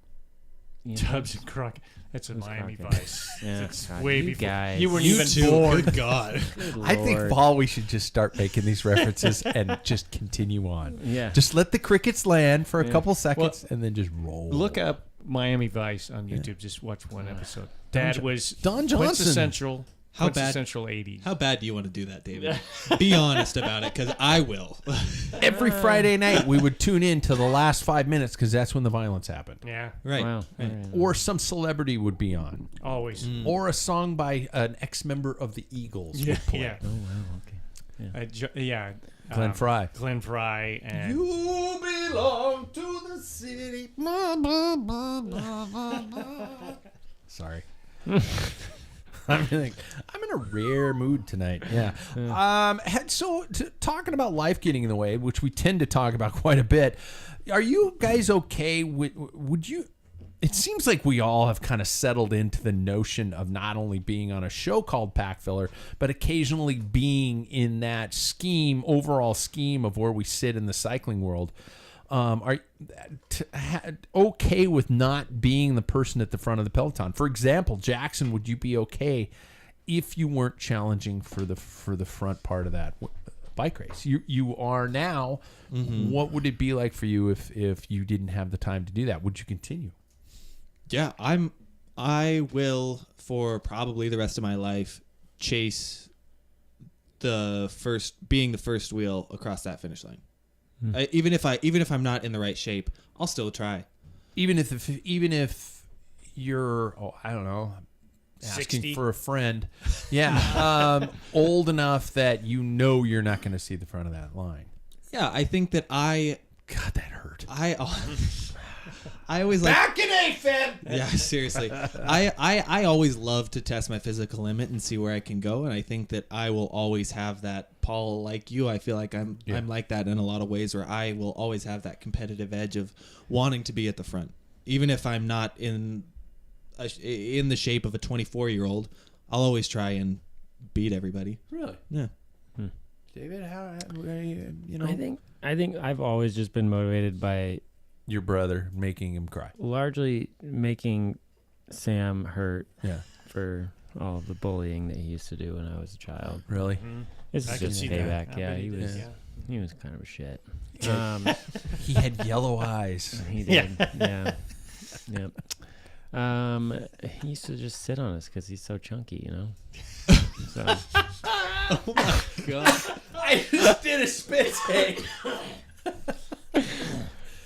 Yeah. Tubbs and Crockett. That's a Who's Miami Crockett? Vice. Yeah, That's Crockett. way You before guys. you weren't You even too. born. Good God. Good I think, Lord. Paul, we should just start making these references and just continue on. Yeah. Just let the crickets land for a Yeah. couple seconds and then just roll. Look up Miami Vice on YouTube. Just watch one episode. Dad was Don Johnson. quintessential. How bad- Quintessential 80s. How bad do you want to do that, David? Be honest about it, because I will. Every Friday night, we would tune in to the last 5 minutes because that's when the violence happened. Yeah, Right. Wow. Right. All right. Or some celebrity would be on. always. Or a song by an ex-member of the Eagles would play. Yeah. Oh wow. Okay. Yeah. Glenn Fry. Glenn Fry and You belong to the city. Sorry. I'm in a rare mood tonight. Yeah. Talking about life getting in the way, which we tend to talk about quite a bit. Are you guys okay with? Would you? It seems like we all have kind of settled into the notion of not only being on a show called Packfiller, but occasionally being in that overall scheme of where we sit in the cycling world. Are okay with not being the person at the front of the peloton? For example, Jackson, would you be okay if you weren't challenging for the front part of that bike race? You are now. Mm-hmm. What would it be like for you if you didn't have the time to do that? Would you continue? Yeah, I will, for probably the rest of my life, chase being the first wheel across that finish line. Even if I'm not in the right shape, I'll still try. Even if you're, I don't know, asking 60? for a friend, yeah, old enough that you're not going to see the front of that line. Yeah, I think that God, that hurt. I always like Back in AFib. Yeah, seriously. I always love to test my physical limit and see where I can go, and I think that I will always have that. Paul, like you, I feel like I'm like that in a lot of ways, where I will always have that competitive edge of wanting to be at the front, even if I'm not in the shape of a 24-year-old. I'll always try and beat everybody. Really? Yeah. David, how you know? I think I've always just been motivated by Your brother making him cry. largely making Sam hurt Yeah. for all the bullying that he used to do when I was a child. Really? Mhm. It's I can just see payback. that. I Yeah, bet he was. did, He was kind of a shit. He had yellow eyes. He did. Yeah. Yep. He used to just sit on us because he's so chunky, you know. So Oh my god. I just did a spit take.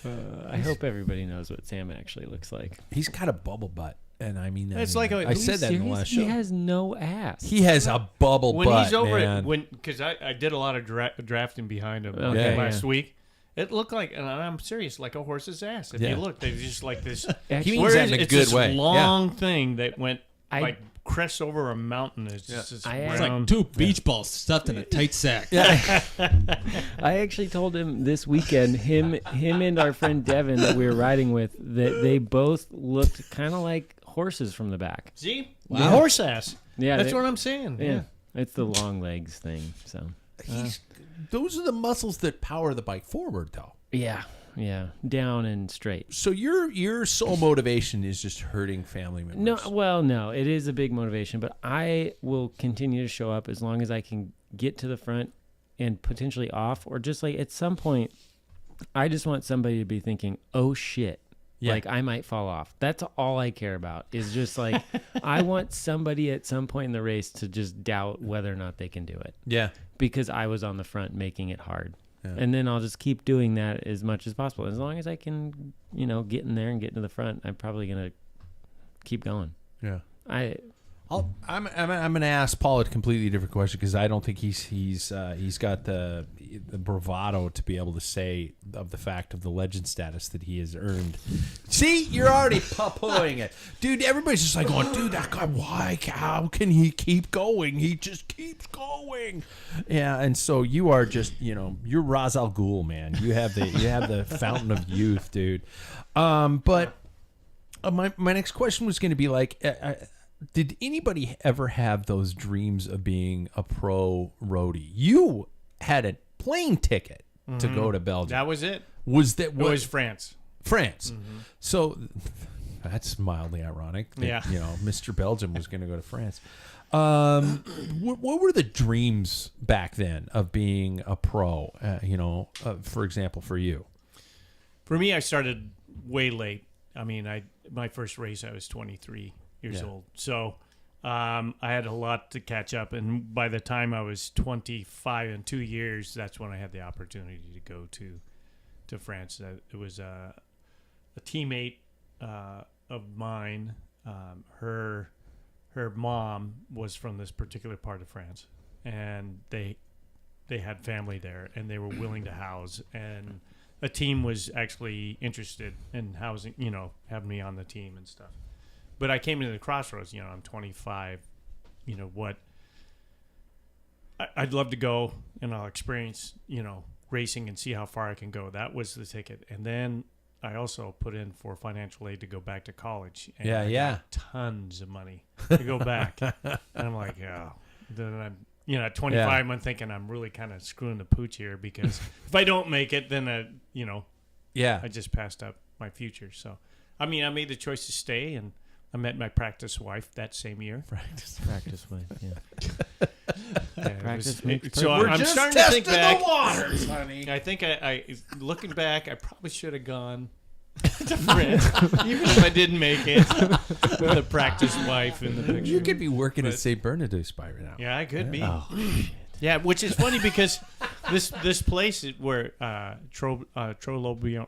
I hope everybody knows what Sam actually looks like. He's got a bubble butt. And I mean, It's like I said that in the last show. He has no ass. He has a bubble when butt, he's over man. it, because I did a lot of drafting behind him Okay, last week. It looked like, and I'm serious, like a horse's ass. If Yeah. you look, they're just like this. Actually, He means that in a it's good this way. long thing that went I- like crests over a mountain. It's just this I- It's round. like two beach balls stuffed in a tight sack. I actually told him this weekend, him and our friend Devin that we were riding with, that they both looked kind of like horses from the back. See, Wow. horse ass. Yeah, That's they- what I'm saying. Yeah, it's the long legs thing. So Those are the muscles that power the bike forward, though. yeah, down and straight. So your sole motivation is just hurting family members. No, it is a big motivation, but I will continue to show up as long as I can get to the front and potentially off, or just like at some point, I just want somebody to be thinking, "Oh shit." Yeah. Like I might fall off. That's all I care about is just like, I want somebody at some point in the race to just doubt whether or not they can do it Yeah. because I was on the front making it hard. Yeah. And then I'll just keep doing that as much as possible. As long as I can, get in there and get to the front, I'm probably going to keep going. Yeah. I'm going to ask Paul a completely different question because I don't think he's got the bravado to be able to say of the fact of the legend status that he has earned. See, you're already poo-pooing it, dude. Everybody's just like going, dude, that guy. Why? How can he keep going? He just keeps going. Yeah, and so you are just, you're Ra's al Ghul, man. You have the fountain of youth, dude. But my next question was going to be like. Did anybody ever have those dreams of being a pro roadie? You had a plane ticket to go to Belgium. That was it. Was that It what? was France. France. So that's mildly ironic. That, Yeah. Mr. Belgium was going to go to France. What were the dreams back then of being a pro? For example, for you. For me, I started way late. I mean, my first race, I was 23 years Yeah. old. So I had a lot to catch up. And by the time I was 25 in 2 years, that's when I had the opportunity to go to France. It was a teammate of mine. Her mom was from this particular part of France, and they had family there, and they were willing to house. And a team was actually interested in housing, having me on the team and stuff. But I came into the crossroads, I'm 25, what I'd love to go and I'll experience, racing and see how far I can go. That was the ticket. And then I also put in for financial aid to go back to college. And I got tons of money to go back. And I'm like, then I'm, at 25, I'm thinking I'm really kind of screwing the pooch here because if I don't make it, then, I just passed up my future. So, I made the choice to stay, and I met my practice wife that same year. Practice with, yeah. Practice makes perfect. So I'm starting to think back. The waters, honey. I think I looking back, I probably should have gone to France, even if I didn't make it. With a practice wife in the picture. You could be working at St. Bernardus by right now. Yeah, I could be. Oh, Yeah, which is funny because this place is where Trolo-Brion.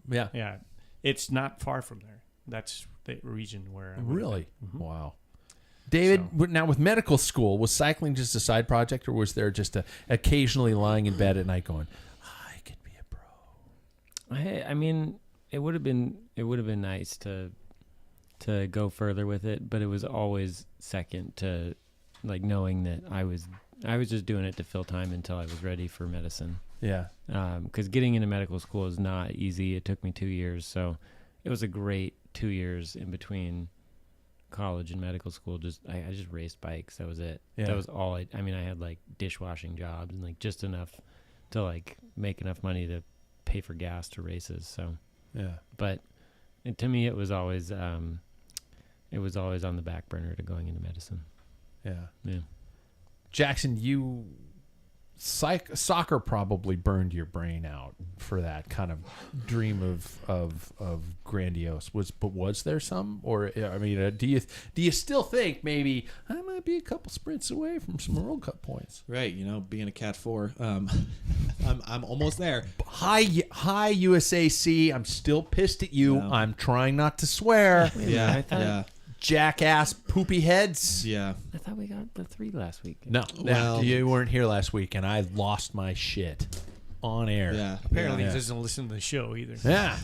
Yeah. It's not far from there. That's the region where. Really? Wow. David, now with medical school, was cycling just a side project, or was there just occasionally lying in bed at night going, I could be a pro? I mean, it would have been nice to go further with it, but it was always second to like knowing that I was just doing it to fill time until I was ready for medicine. Yeah. Because getting into medical school is not easy. It took me 2 years, so it was a great 2 years in between college and medical school. I just raced bikes. That was it. Yeah. That was all. I had like dishwashing jobs and like just enough to like make enough money to pay for gas to races. So Yeah. but to me it was always on the back burner to going into medicine. Yeah. Yeah. Jackson, you soccer probably burned your brain out for that kind of dream of grandiose. Was there some, or I mean, do you still think maybe I might be a couple sprints away from some World Cup points? Right, being a Cat 4, I'm almost there. Hi USAC. I'm still pissed at you. No. I'm trying not to swear. Yeah, I thought- yeah, Jackass poopy heads. yeah. I thought we got the 3 last week. No, Well- you weren't here last week, and I lost my shit on air. Yeah. Apparently, Yeah. he doesn't listen to the show either. Yeah.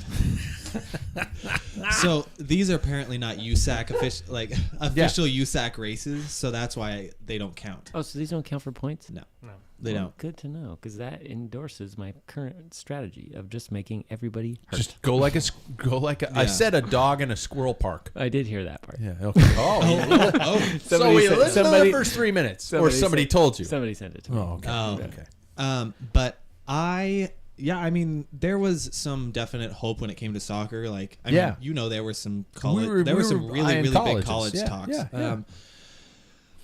So these are apparently not USAC official USAC races, so that's why they don't count. Oh, so these don't count for points? No, No. they Well, don't. Good to know, because that endorses my current strategy of just making everybody hurt. Just go like I Yeah. said a dog in a squirrel park. I did hear that part. Yeah. Okay. Oh. So Somebody we said- listened to somebody- the first 3 minutes, or somebody somebody said- told you. Somebody sent it to me. Oh, okay. Oh. Okay. But I mean, there was some definite hope when it came to soccer. Like, I Yeah. mean, there were some college, We there were were some really, eyeing really colleges. big college Yeah, talks. yeah.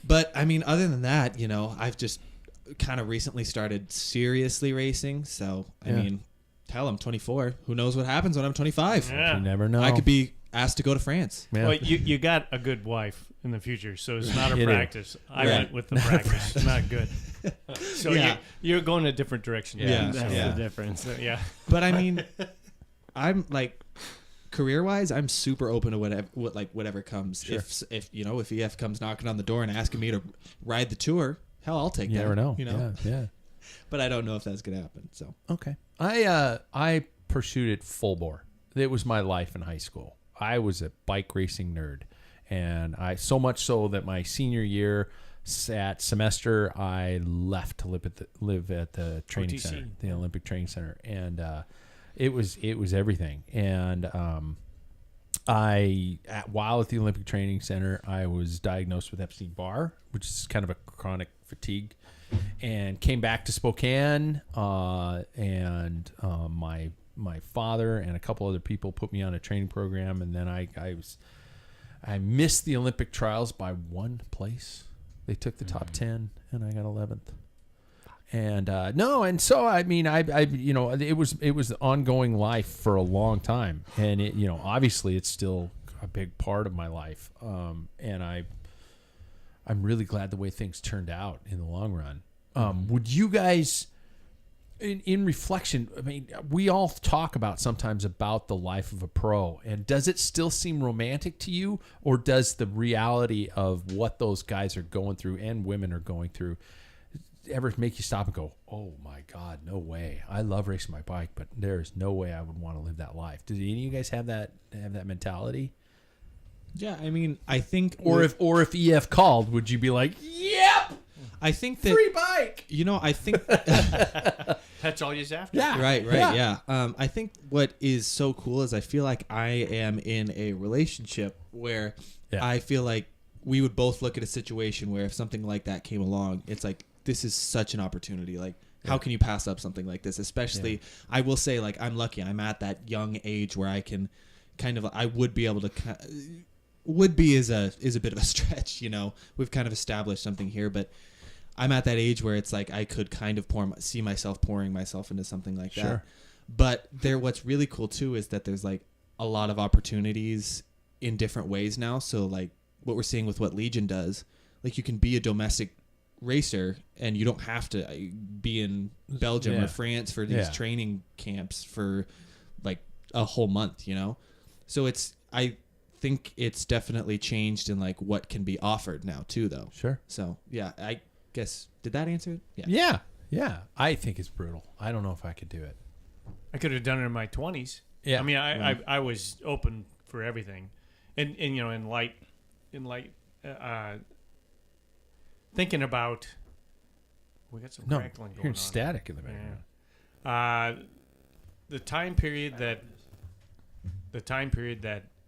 But I mean, other than that, I've just kind of recently started seriously racing. So I Yeah. mean, hell, I'm 24. Who knows what happens when I'm 25? Yeah. You never know. I could be asked to go to France. Yeah. Well, you got a good wife in the future, so it's not a You do. practice. I Right. went with the practice. Not good. So Yeah. you're going a different direction. Yeah. That's Yeah. the difference. So, yeah. But I mean, I'm like, career-wise, I'm super open to whatever comes. Sure. If EF comes knocking on the door and asking me to ride the tour, hell, I'll take You that. never know. Yeah. Yeah. But I don't know if that's gonna happen. So Okay. I pursued it full bore. It was my life in high school. I was a bike racing nerd, and so much so that my senior year semester I left to live at the training OTC. center, the Olympic Training Center, and it was everything. And while at the Olympic Training Center, I was diagnosed with Epstein-Barr, which is kind of a chronic fatigue, and came back to Spokane. My father and a couple other people put me on a training program, and then I missed the Olympic trials by one place. They took the top 10, and I got 11th. And so I mean, it was ongoing life for a long time, and obviously it's still a big part of my life. And I'm really glad the way things turned out in the long run. Would you guys, in reflection, I mean, we all talk sometimes about the life of a pro, and does it still seem romantic to you, or does the reality of what those guys are going through and women are going through ever make you stop and go, oh my God, no way. I love racing my bike, but there's no way I would want to live that life. Do any of you guys have that mentality? yeah, I mean, I think, Or if EF called, would you be like, yep, I think that free bike? I think That's all you have to. Yeah. right, yeah. I think what is so cool is I feel like I am in a relationship where Yeah. I feel like we would both look at a situation where if something like that came along, it's like, this is such an opportunity. Like, how can you pass up something like this? Especially, I will say, like, I'm lucky. I'm at that young age where I can I would be able to, would be is a bit of a stretch, We've kind of established something here, but I'm at that age where it's like I could kind of see myself pouring myself into something like Sure. that. But what's really cool too is that there's like a lot of opportunities in different ways now. So like what we're seeing with what Legion does, like you can be a domestic racer and you don't have to be in Belgium Yeah. or France for these Yeah. training camps for like a whole month, So I think it's definitely changed in like what can be offered now too, though. Sure. So yeah, I guess, did that answer it? Yeah. I think it's brutal. I don't know if I could do it. I could have done it in my 20s. Yeah. I mean, I was open for everything, and in light, thinking about, we got some No, crackling going hearing on. static in the background. Yeah. The time period that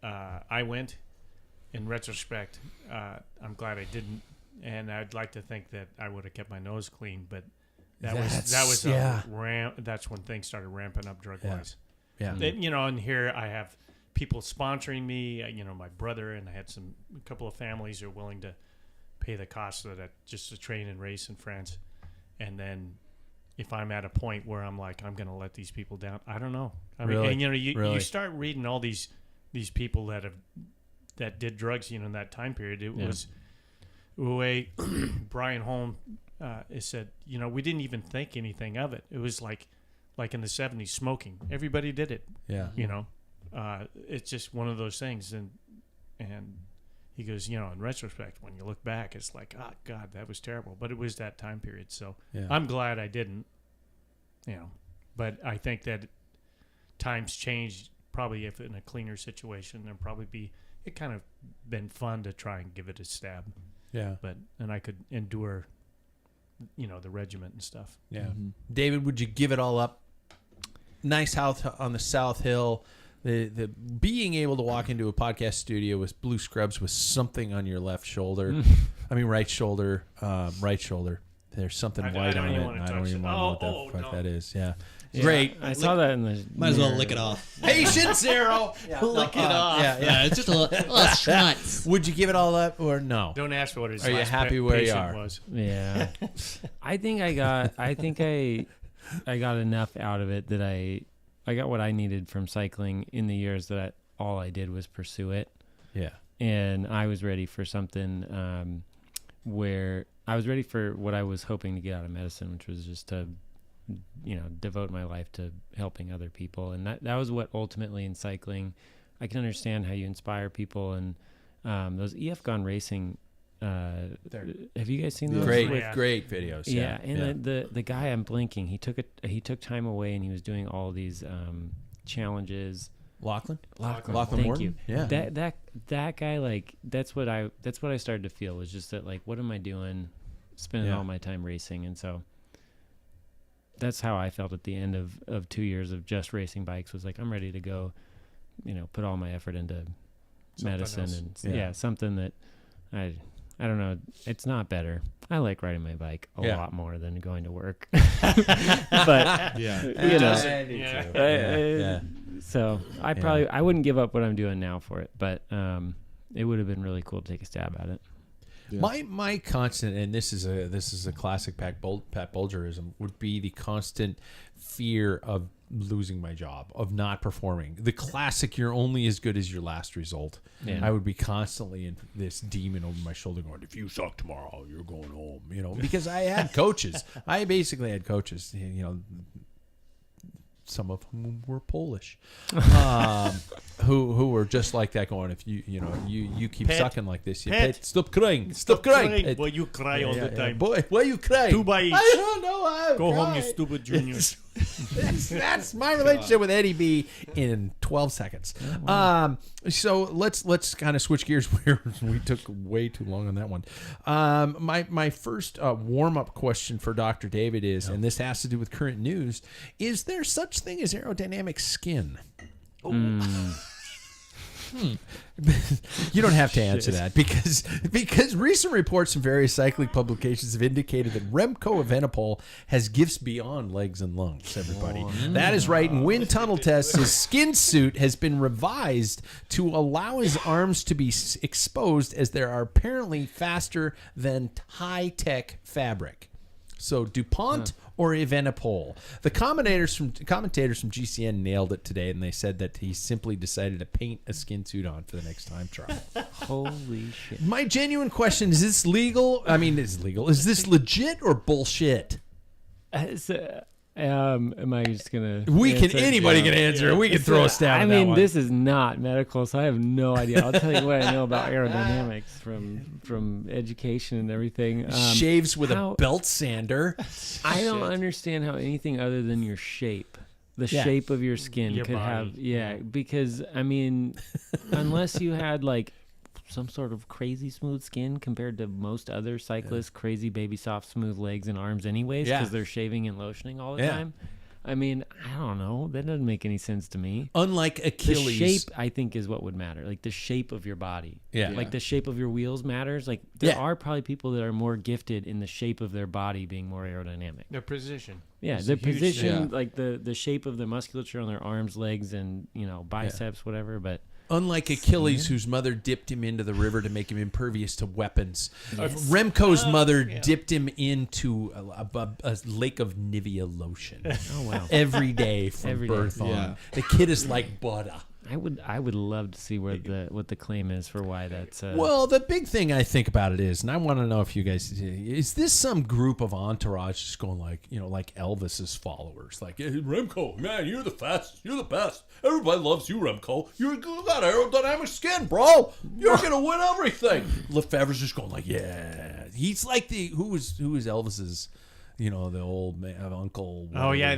I went, in retrospect, I'm glad I didn't, and I'd like to think that I would have kept my nose clean, but that was yeah. that's when things started ramping up drug wise. Yeah. And here I have people sponsoring me, my brother, and I had a couple of families who are willing to pay the cost of that just to train and race in France. And then if I'm at a point where I'm like, I'm going to let these people down. I don't know. I mean, Really? and, you know, you Really? start reading all these people that did drugs, you know, in that time period. It was the way Brian Holm said, you know, we didn't even think anything of it. It was like in the 70s, smoking. Everybody did it. Yeah. You know, it's just one of those things. And he goes, you know, in retrospect, when you look back, it's like, oh, God, that was terrible. But it was that time period. So I'm glad I didn't, you know. But I think that times changed. Probably if in a cleaner situation, there'd probably be, it kind of been fun to try and give it a stab. Yeah. And I could endure, you know, the regiment and stuff. Yeah. Mm-hmm. David, would you give it all up? Nice house on the South Hill. The being able to walk into a podcast studio with blue scrubs with something on your left shoulder, I mean right shoulder. There's something white on it. And I don't even want to know what the fuck that is. Yeah. Great. I saw that in the. Might as well lick it off. Patient zero. Lick it off. Yeah, it's just a little schmutz. Would you give it all up or no? Don't ask for what his Are you last happy where you patient are? was. Yeah. I think I got enough out of it that I got what I needed from cycling in the years that all I did was pursue it. Yeah. And I was ready for something where I was ready for what I was hoping to get out of medicine, which was just to, you know, devote my life to helping other people. And that was what ultimately in cycling, I can understand how you inspire people. And those EF Gone Racing, have you guys seen those? Great videos. Yeah, and the guy, I'm blinking. He took time away and he was doing all these challenges. Lachlan Thank Morton? you. Yeah. That guy, like, that's what I started to feel, was just that, like, what am I doing, spending all my time racing? And so that's how I felt at the end of 2 years of just racing bikes, was like, I'm ready to go, you know, put all my effort into medicine and something that I don't know. It's not better. I like riding my bike a lot more than going to work. But you know, so I wouldn't give up what I'm doing now for it, but it would have been really cool to take a stab at it. Yeah. My constant, and this is a classic Pat Bulgerism, would be the constant fear of losing my job, of not performing. The classic, you're only as good as your last result. Yeah. I would be constantly in this demon over my shoulder going, if you suck tomorrow, you're going home, you know, because I had coaches. I basically had coaches, you know, some of whom were Polish, who were just like that, going, if you keep sucking like this, stop crying. Boy, you cry all the time. Boy, why you crying? Two by each. I don't know. Go home, you stupid junior. That's my relationship with Eddie B in 12 seconds. So let's kind of switch gears. We took way too long on that one. My first warm-up question for Dr. David is, and this has to do with current news, is there such thing as aerodynamic skin? You don't have to answer that because recent reports from various cycling publications have indicated that Remco Evenepoel has gifts beyond legs and lungs, everybody. That is right. In wind tunnel tests, his skin suit has been revised to allow his arms to be exposed, as they are apparently faster than high-tech fabric. So DuPont or Evenepoel. The commentators from GCN nailed it today, and they said that he simply decided to paint a skin suit on for the next time trial. Holy shit. My genuine question, is this legal? I mean, is this legit or bullshit? Am I just gonna? Anybody can answer. We can throw a stab. I mean, this is not medical, so I have no idea. I'll tell you what I know about aerodynamics from education and everything. Shaves with a belt sander. I don't understand how anything other than your shape, the shape of your skin, your could body. have. Because I mean, unless you had like some sort of crazy smooth skin compared to most other cyclists, crazy baby soft smooth legs and arms anyways, because they're shaving and lotioning all the time. I mean, I don't know. That doesn't make any sense to me. Unlike Achilles. The shape, I think, is what would matter. Like the shape of your body. Yeah. Like the shape of your wheels matters. Like there are probably people that are more gifted in the shape of their body being more aerodynamic. Their position. Yeah, their position, like the shape of the musculature on their arms, legs, and biceps, whatever. But Unlike Achilles, whose mother dipped him into the river to make him impervious to weapons, Remco's mother dipped him into a lake of Nivea lotion. Oh wow! Every day from Every day. birth on. Yeah. The kid is like butter. I would love to see what the claim is for why that's. Well, the big thing I think about it is, and I want to know if you guys, is this some group of entourage just going like, like Elvis's followers? Like, hey, Remco, man, you're the fastest. You're the best. Everybody loves you, Remco. You got aerodynamic skin, bro. You're going to win everything. Lefebvre's just going like, yeah. He's like who was Elvis's, the old man, uncle. Oh, yeah.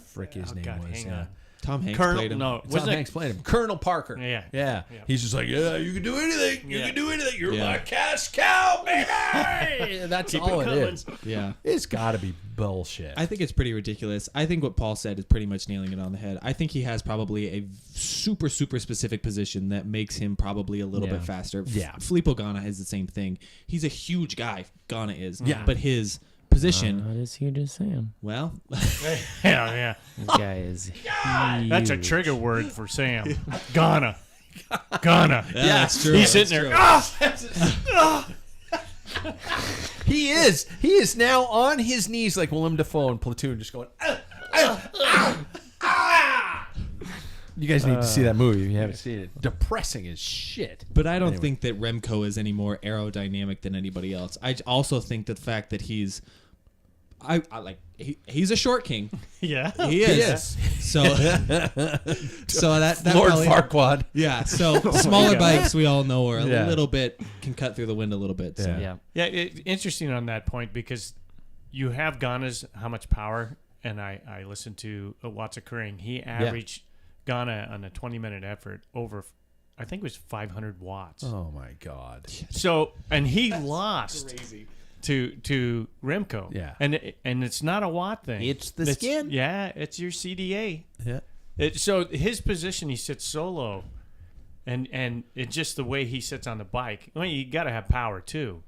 Frick his name God, was. hang Yeah. on. Tom Hanks Colonel, played him. no, Tom Hanks played him. Colonel Parker. Yeah. Yeah. He's just like, yeah, you can do anything. You Yeah. can do anything. You're Yeah. my cash cow, baby. That's Keep all it it coming. is. Yeah. It's got to be bullshit. I think it's pretty ridiculous. I think what Paul said is pretty much nailing it on the head. I think he has probably a super, super specific position that makes him probably a little Yeah. bit faster. Yeah. Filippo Ganna is the same thing. He's a huge guy, Ganna is. Yeah. But his position, Not as huge as Sam. well, Yeah. This guy is huge. That's a trigger word for Sam. Ghana. that's true. He's sitting there. He is. He is now on his knees like Willem Dafoe in Platoon, just going. You guys need to see that movie if you haven't seen it. Depressing as shit. But I don't Anyway. think that Remco is any more aerodynamic than anybody else. I also think that the fact that he's a short king. Yeah. He is. Yes. So that Lord probably, Farquaad. yeah. So smaller bikes we all know are a Yeah. little bit can cut through the wind a little bit. So. Yeah. Yeah. Interesting on that point because you have Ghana's how much power, and I listened to what's occurring. He averaged Ghana on a 20-minute effort over, I think it was 500 watts. Oh my God. So, and he lost to Remco. Yeah. And it's not a watt thing. It's the skin. Yeah, it's your CDA. Yeah. So his position, he sits so low, and it's just the way he sits on the bike. I mean, you got to have power too,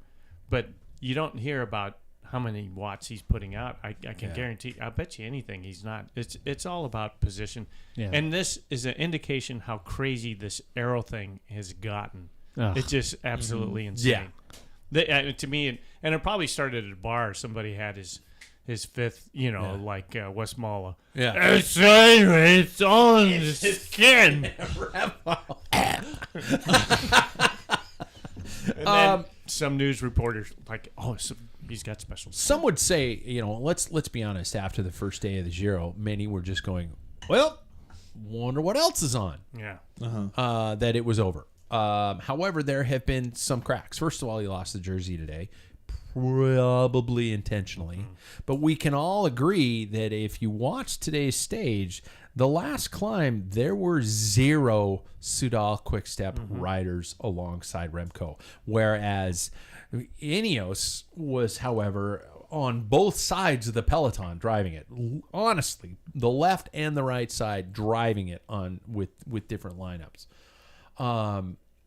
but you don't hear about how many watts he's putting out. I can guarantee. I bet you anything he's not. It's all about position, Yeah. and this is an indication how crazy this aero thing has gotten. Ugh. It's just absolutely insane. Yeah. To me, and it probably started at a bar. Somebody had his fifth, like Westmala. Yeah. It's on the skin. And then some news reporters like, he's got special. Some would say, let's be honest. After the first day of the Giro, many were just going, well, wonder what else is on. Yeah. That it was over. However, there have been some cracks. First of all, he lost the jersey today, probably intentionally. But we can all agree that if you watch today's stage, the last climb, there were 0 Soudal Quick-Step riders alongside Remco. Whereas Ineos was, however, on both sides of the peloton driving it. Honestly, the left and the right side driving it on with different lineups.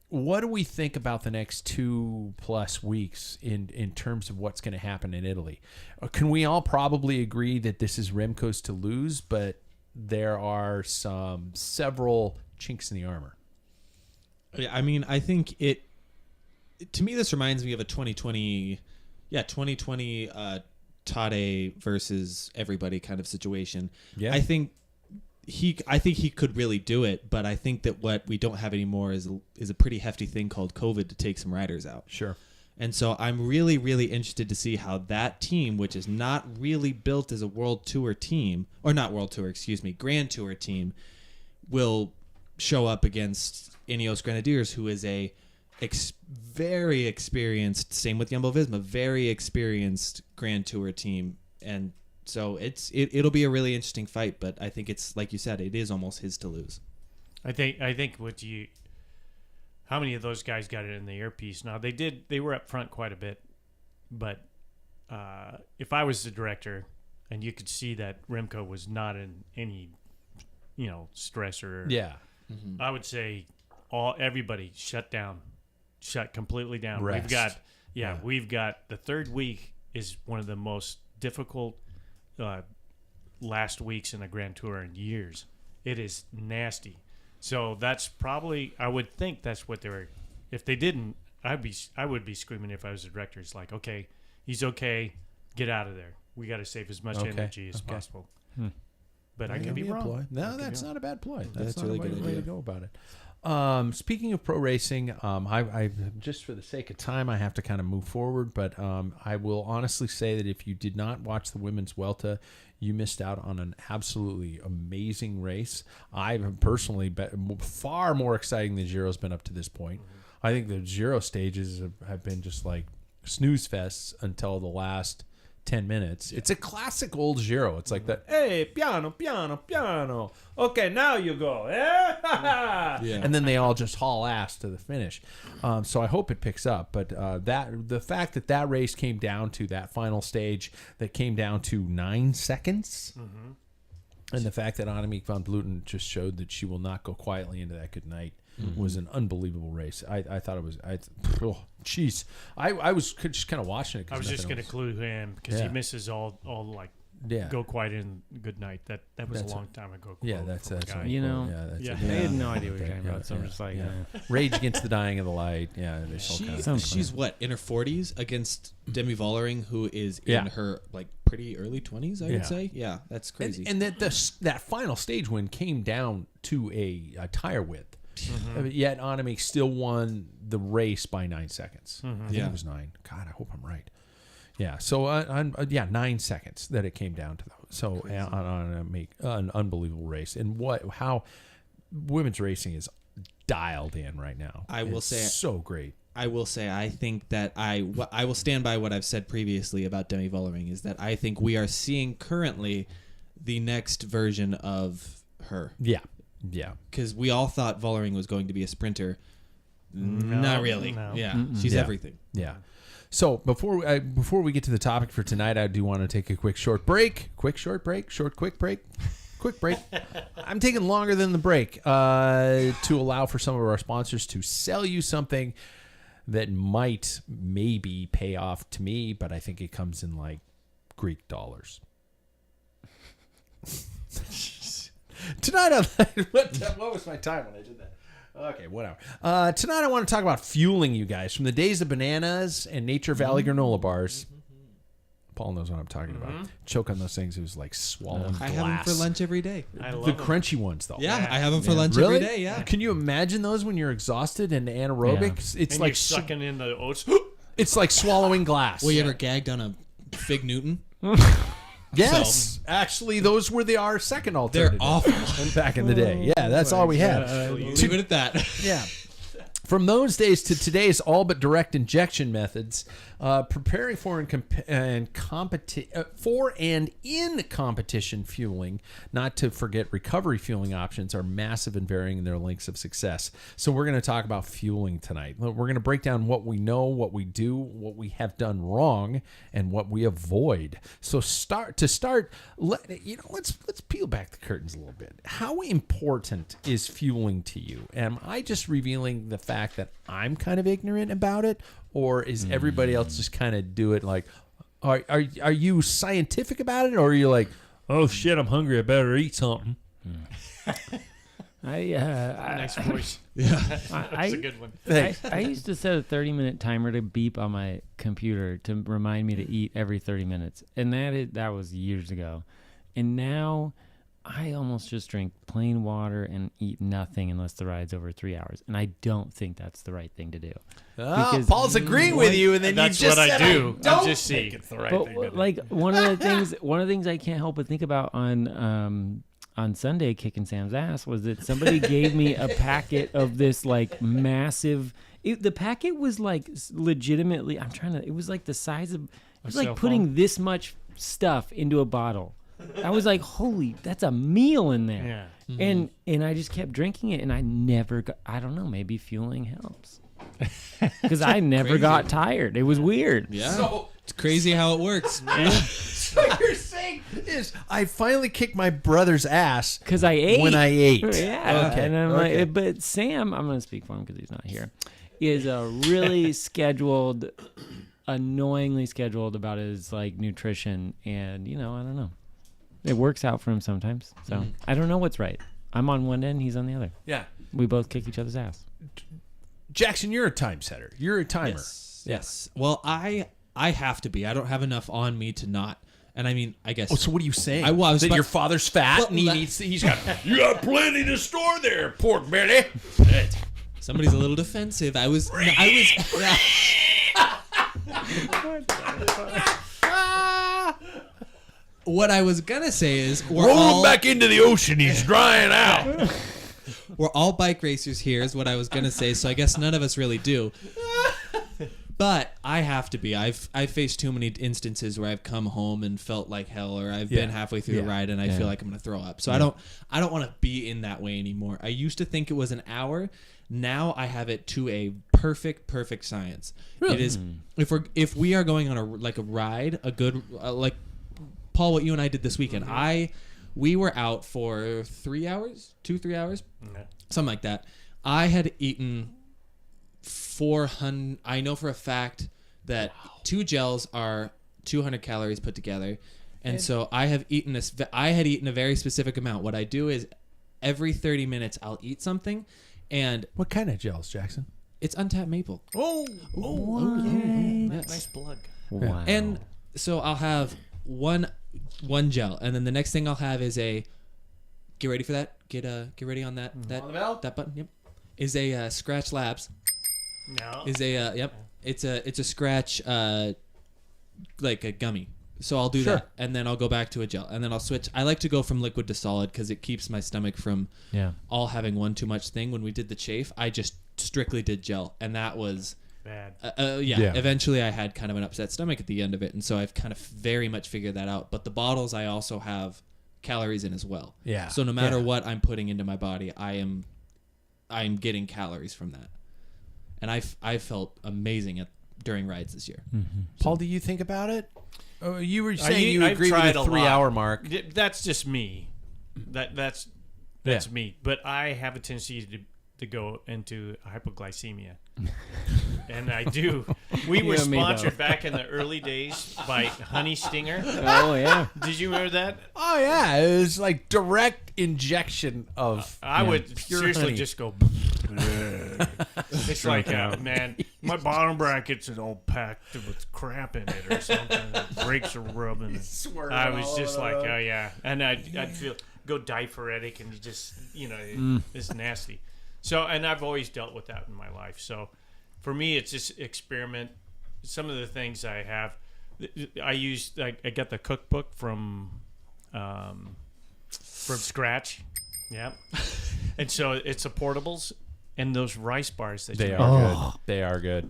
What do we think about the next 2+ weeks in terms of what's going to happen in Italy? Can we all probably agree that this is Remco's to lose, but there are several chinks in the armor? Yeah, I mean, I think to me, this reminds me of a 2020 Tade versus everybody kind of situation. Yeah. I think he could really do it, but I think that what we don't have anymore is a pretty hefty thing called COVID to take some riders out. Sure. And so I'm really, really interested to see how that team, which is not really built as a World Tour team, or not World Tour, Grand Tour team, will show up against Ineos Grenadiers, who is a very experienced, same with Jumbo-Visma, very experienced Grand Tour team. And so it'll be a really interesting fight, but I think it's, like you said, it is almost his to lose. I think how many of those guys got it in the earpiece? Now they were up front quite a bit, but if I was the director and you could see that Remco was not in any, stress or I would say everybody shut completely down. Rest. We've got the third week is one of the most difficult last weeks in the Grand Tour in years. It is nasty. So that's probably, I would think that's what they were. If they didn't, I would be screaming if I was the director. It's like, okay, he's okay, get out of there. We got to save as much energy as possible. But I could be wrong. No, that's not a bad ploy. That's a not really a good way to idea. go about it. Speaking of pro racing, I just for the sake of time, I have to kind of move forward. But I will honestly say that if you did not watch the women's Vuelta, you missed out on an absolutely amazing race. I personally far more exciting than Giro's been up to this point. I think the Giro stages have been just like snooze fests until the last 10 minutes. It's a classic old Giro. It's like that, hey, piano, piano, piano. Okay, now you go. Yeah. And then they all just haul ass to the finish. So I hope it picks up. But the fact that race came down to that final stage that came down to 9 seconds, and the fact that Annemiek van Vleuten just showed that she will not go quietly into that good night was an unbelievable race. I thought it was. Jeez, I was just kind of watching it. I was just going to clue him because he misses all like go quiet in good night. That was a long time ago. Yeah, that's a guy. You know, I I had no idea what you're talking about. So I'm just like, Rage Against the Dying of the Light. Yeah, She's what, in her 40s against Demi Vollering, who is in her like pretty early 20s, I would say. Yeah, that's crazy. And that final stage win came down to a tire width. Yet Annemiek still won the race by 9 seconds. I think it was 9. God, I hope I'm right. Yeah. So 9 seconds that it came down to. So Annemiek, an unbelievable race, and how women's racing is dialed in right now. I will it's say so great. I will say I think that I will stand by what I've said previously about Demi Vollering, is that I think we are seeing currently the next version of her. Yeah. Yeah. Because we all thought Vollering was going to be a sprinter. Not really. No. Yeah. She's everything. Yeah. So before we get to the topic for tonight, I do want to take a quick break. I'm taking longer than the break to allow for some of our sponsors to sell you something that might maybe pay off to me, but I think it comes in like Greek dollars. Tonight, what was my time when I did that? Okay, whatever. Tonight, I want to talk about fueling you guys from the days of bananas and Nature Valley granola bars. Paul knows what I'm talking about. Choke on those things. It was like swallowing glass. I have them for lunch every day. I love the them. crunchy ones, though. Yeah, I have them for lunch Really? every day. Yeah. Can you imagine those when you're exhausted and anaerobic? Yeah. It's And like you're sucking in the oats. it's like swallowing glass. Well, you ever gagged on a Fig Newton? Yes, actually, those were our second alternative. They're awful. Back in the day. Yeah, that's all we had. Leave it at that. Yeah. From those days to today's all but direct injection methods, preparing for and in competition fueling, not to forget recovery fueling options, are massive and varying in their lengths of success. So we're going to talk about fueling tonight. We're going to break down what we know, what we do, what we have done wrong, and what we avoid. So let's peel back the curtains a little bit. How important is fueling to you? Am I just revealing the fact that I'm kind of ignorant about it, or is everybody else just kind of do it like, are you scientific about it, or are you like, oh shit, I'm hungry, I better eat something? Nice voice. Yeah. That's a good one. I used to set a 30-minute timer to beep on my computer to remind me to eat every 30 minutes. And that was years ago. And now I almost just drink plain water and eat nothing unless the ride's over 3 hours. And I don't think that's the right thing to do. Because Paul's agreeing with you, and then That's you just what I said, do. don't I'm just think saying. it's the right but thing to do. like one of the things I can't help but think about on Sunday kicking Sam's ass was that somebody gave me a packet of this like massive. The packet was like legitimately. It was like the size of. It was like putting this much stuff into a bottle. I was like, holy, that's a meal in there. Yeah. And I just kept drinking it, and I never got. I don't know. Maybe fueling helps. Because I never Crazy. got tired. It was weird. Yeah. So- It's crazy how it works. What you're saying is, I finally kicked my brother's ass Because I ate. when I ate. Yeah. Okay. And I'm Okay. like, but Sam, I'm going to speak for him because he's not here, is a really scheduled, annoyingly scheduled about his like nutrition. And, I don't know. It works out for him sometimes. So I don't know what's right. I'm on one end, he's on the other. Yeah. We both kick each other's ass. Jackson, you're a time setter. You're a timer. Yes. Well, I have to be. I don't have enough on me to not. And I mean, I guess. Oh, so what are you saying? I was, that but- your father's fat Well, and he that- needs. He's got. You got plenty to store there, pork belly. Somebody's a little defensive. I was. What I was gonna say is Roll him back into the ocean. He's drying out. we're all bike racers here is what I was gonna say. So I guess none of us really do. But I have to be. I've faced too many instances where I've come home and felt like hell, or I've been halfway through the ride and I feel like I'm gonna throw up. So I don't want to be in that way anymore. I used to think it was an hour. Now I have it to a perfect science. Really? It is if we are going on a ride, a good like Paul, what you and I did this weekend. We were out for 3 hours, 2-3 hours, something like that. I had eaten 400. I know for a fact that 2 gels are 200 calories put together, and so I had eaten a very specific amount. What I do is every 30 minutes I'll eat something, and What kind of gels, Jackson? it's untapped maple. Oh, Yes. Nice plug. Wow. And so I'll have one gel, and then the next thing I'll have is a get ready for that. Get ready on that On the belt? that button. Yep, is a Scratch Labs. No. Is a yep. It's a Scratch like a gummy. So I'll do that, and then I'll go back to a gel, and then I'll switch. I like to go from liquid to solid because it keeps my stomach from all having one too much thing. When we did the chafe, I just strictly did gel, and that was Bad. Eventually, I had kind of an upset stomach at the end of it, and so I've kind of very much figured that out. But the bottles, I also have calories in as well. Yeah. So no matter what I'm putting into my body, I'm getting calories from that, and I felt amazing during rides this year. Mm-hmm. Paul, do you think about it? Oh, you were saying you I've agree with tried the a 3 lot. hour mark. That's just me. That's me. But I have a tendency to go into hypoglycemia. And I do. We were You and me, though. sponsored back in the early days by Honey Stinger. Oh yeah. Did you remember that? Oh yeah, it was like direct injection of. I would pure seriously honey. just go. It's like, man, my bottom bracket's all packed with crap in it or something. The brakes are rubbing. I was just like, oh yeah, and I'd feel go diaphoretic and you just it's nasty. So, and I've always dealt with that in my life. So, for me, it's just experiment. Some of the things I have, I used. I got the cookbook from scratch. Yeah, and so it's the portables and those rice bars that They you are make. good. They are good.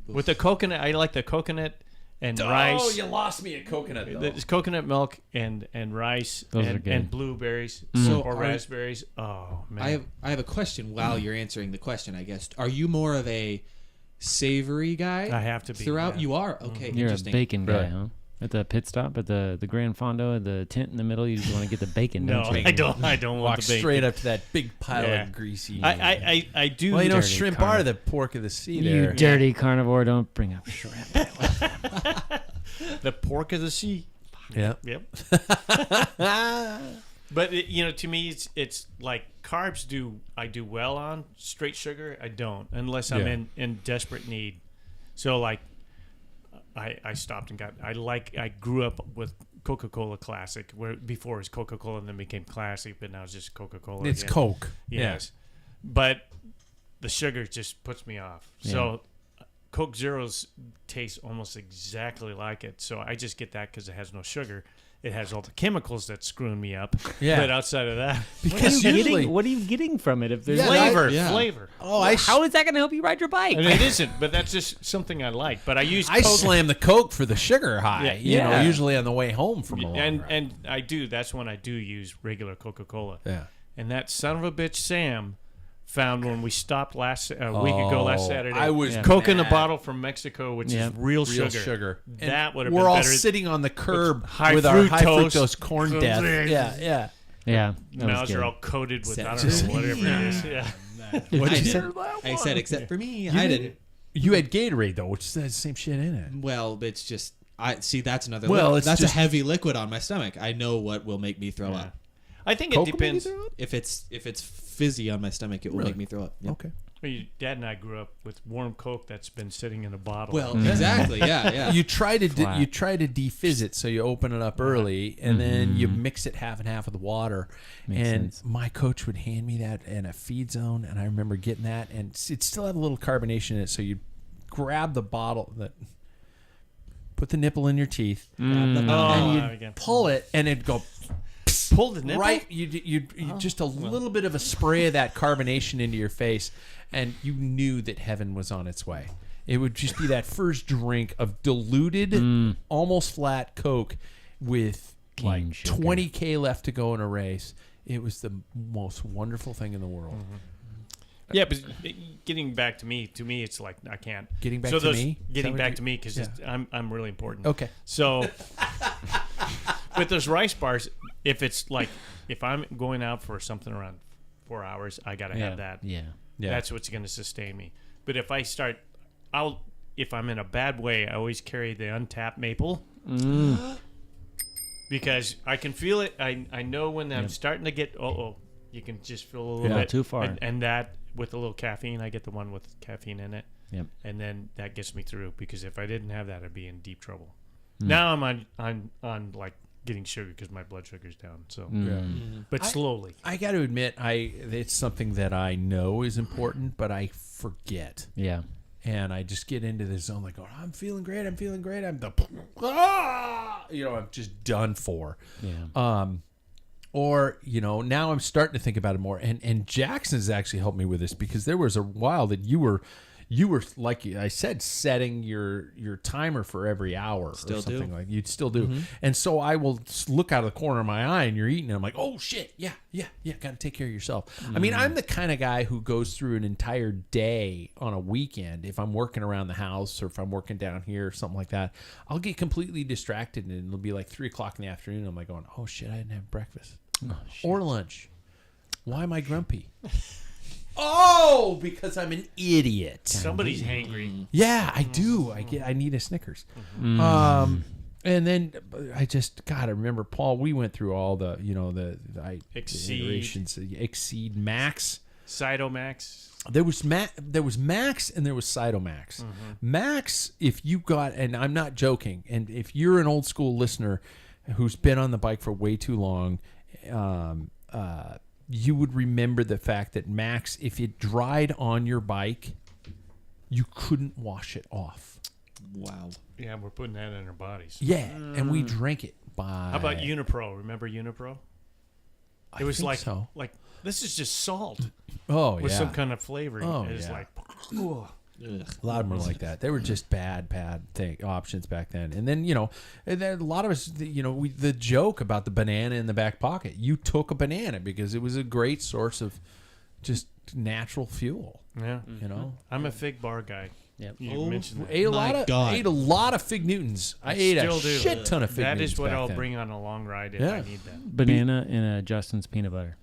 With the coconut. I like the coconut and rice. Oh, you lost me at coconut. Though. It's coconut milk and rice Those are and, good. and blueberries So or are- raspberries. Oh man, I have a question while you're answering the question. I guess are you more of a savory guy? I have to be throughout. yeah. You are okay. You're a Interesting. bacon guy, Really? huh? At the pit stop, at the Grand Fondo, the tent in the middle, you just want to get the bacon. No, don't you? I don't. I don't want Walk the bacon. straight up to that big pile Yeah. of greasy. I do. well, dirty shrimp carne. are the pork of the sea. You There. dirty carnivore! Don't bring up shrimp. the pork of the sea. Yeah. Yep. But to me, it's like carbs. I do well on straight sugar? I don't unless I'm Yeah. in desperate need. So like, I stopped and I grew up with Coca-Cola Classic, where before it was Coca-Cola and then became Classic, but now it's just Coca-Cola. It's again. Coke. Yes. But the sugar just puts me off. So Coke Zeros taste almost exactly like it. So I just get that because it has no sugar. It has all the chemicals that's screwing me up. Yeah. But outside of that, Because usually, What are you getting from it? If there's Yeah, flavor. how is that going to help you ride your bike? And it isn't, but that's just something I like. But I use I Coke. slam the Coke for the sugar high. Yeah. Usually on the way home from a long ride. And I do. That's when I do use regular Coca-Cola. Yeah. And that son of a bitch Sam found when we stopped last week ago last Saturday. I was Coke in the mad. bottle from Mexico, which is real sugar. And That would have we're been all better. sitting on the curb high with our high fructose. fructose corn death. Yeah, yeah. Yeah, that was Mouths good. are all coated with I don't Just- know whatever it is. Yeah. What'd you say? I said except for me. I didn't. You had Gatorade though, which has the same shit in it. Well, it's just I see. That's another. Well, Well, it's that's just- a heavy liquid on my stomach. I know what will make me throw up. I think Coke it will make you depends. throw up? If it's fizzy on my stomach, it will Really? make me throw up. Yep. Okay. Well, your dad and I grew up with warm Coke that's been sitting in a bottle. Well, exactly. Yeah. You try to Flat. you try to defizz it, so you open it up early, and then you mix it half and half with water. Makes and sense. my coach would hand me that in a feed zone, and I remember getting that, and it still had a little carbonation in it. So you grab the bottle, put the nipple in your teeth, and you again. pull it, and it'd go. Pull the nipple? Right, you just a little bit of a spray of that carbonation into your face, and you knew that heaven was on its way. It would just be that first drink of diluted, almost flat Coke with Cane like sugar. 20K left to go in a race. It was the most wonderful thing in the world. Yeah, but getting back to me, it's like I can't. Getting back so to those, me? Is Getting that what back you- to me because Yeah. I'm really important. Okay. So with those rice bars, if I'm going out for something around 4 hours, I gotta have that. Yeah. Yeah. That's what's going to sustain me. But if I start, if I'm in a bad way, I always carry the untapped maple. Because I can feel it. I know when I'm starting to get, you can just feel a little Yeah. bit. Too far. And that with a little caffeine, I get the one with caffeine in it. Yep. And then that gets me through, because if I didn't have that, I'd be in deep trouble. Now I'm on like getting sugar because my blood sugar's down. So, but slowly. I got to admit, it's something that I know is important, but I forget. Yeah. And I just get into this zone like, I'm feeling great. I'm just done for. Yeah. Or, now I'm starting to think about it more. And Jackson's actually helped me with this, because there was a while that you were, like I said, setting your timer for every hour Still or something do. like you'd still do. And so I will look out of the corner of my eye and you're eating, and I'm like, oh shit, yeah, got to take care of yourself. I mean, I'm the kind of guy who goes through an entire day on a weekend. If I'm working around the house or if I'm working down here or something like that, I'll get completely distracted, and it'll be like 3:00 in the afternoon. I'm like going, oh shit, I didn't have breakfast or lunch. Why am I grumpy? Oh, because I'm an idiot. Somebody's hangry. Yeah, I do. I need a Snickers. And then I remember, Paul, we went through all the Exceed. iterations. Exceed, Max. Cytomax. There was Max and there was Cytomax. Max, if you got, and I'm not joking, and if you're an old school listener who's been on the bike for way too long, you would remember the fact that Max, if it dried on your bike, you couldn't wash it off. Wow. Yeah, we're putting that in our bodies. Yeah, and we drank it by. How about Unipro? Remember Unipro? I It was think like so. this is just salt Oh with yeah, some kind of flavoring. Oh, It's yeah. like, Ugh. a lot of them were like that. They were just bad options back then. And then and then a lot of us, the joke about the banana in the back pocket. You took a banana because it was a great source of just natural fuel. yeah. I'm a fig bar guy. Yep. You mentioned that. Ate a My lot God. ate a lot of Fig Newtons. I ate a still do. shit ton of Fig That Newtons. is what back I'll then. bring on a long ride if Yeah. I need that. Banana and Justin's peanut butter.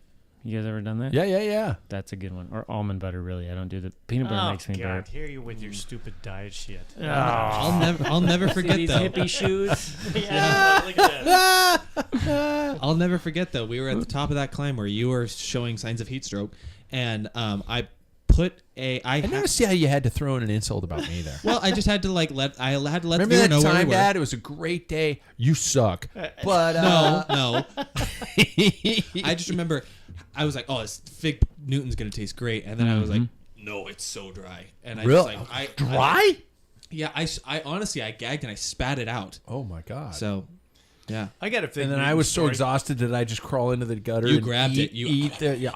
You guys ever done that? Yeah. That's a good one. Or almond butter, really. I don't do the peanut butter. Makes me God, burp. here you with your stupid diet shit. I'll never forget These though. hippie shoes. Yeah, look at that. I'll never forget though. We were at the top of that climb where you were showing signs of heat stroke, and I put I never see how you had to throw in an insult about me there. Well, I just had to let Remember the viewer that know where we time, were. Dad? It was a great day. You suck. But No. I just remember I was like, oh, this Fig Newton's gonna taste great, and then I was like, no, it's so dry, and I Really? just like Dry? I honestly I gagged and I spat it out. Oh my god. So, yeah. I got a fig. And then I was so exhausted that I just crawl into the gutter. You and grabbed eat, it. You- eat the yeah.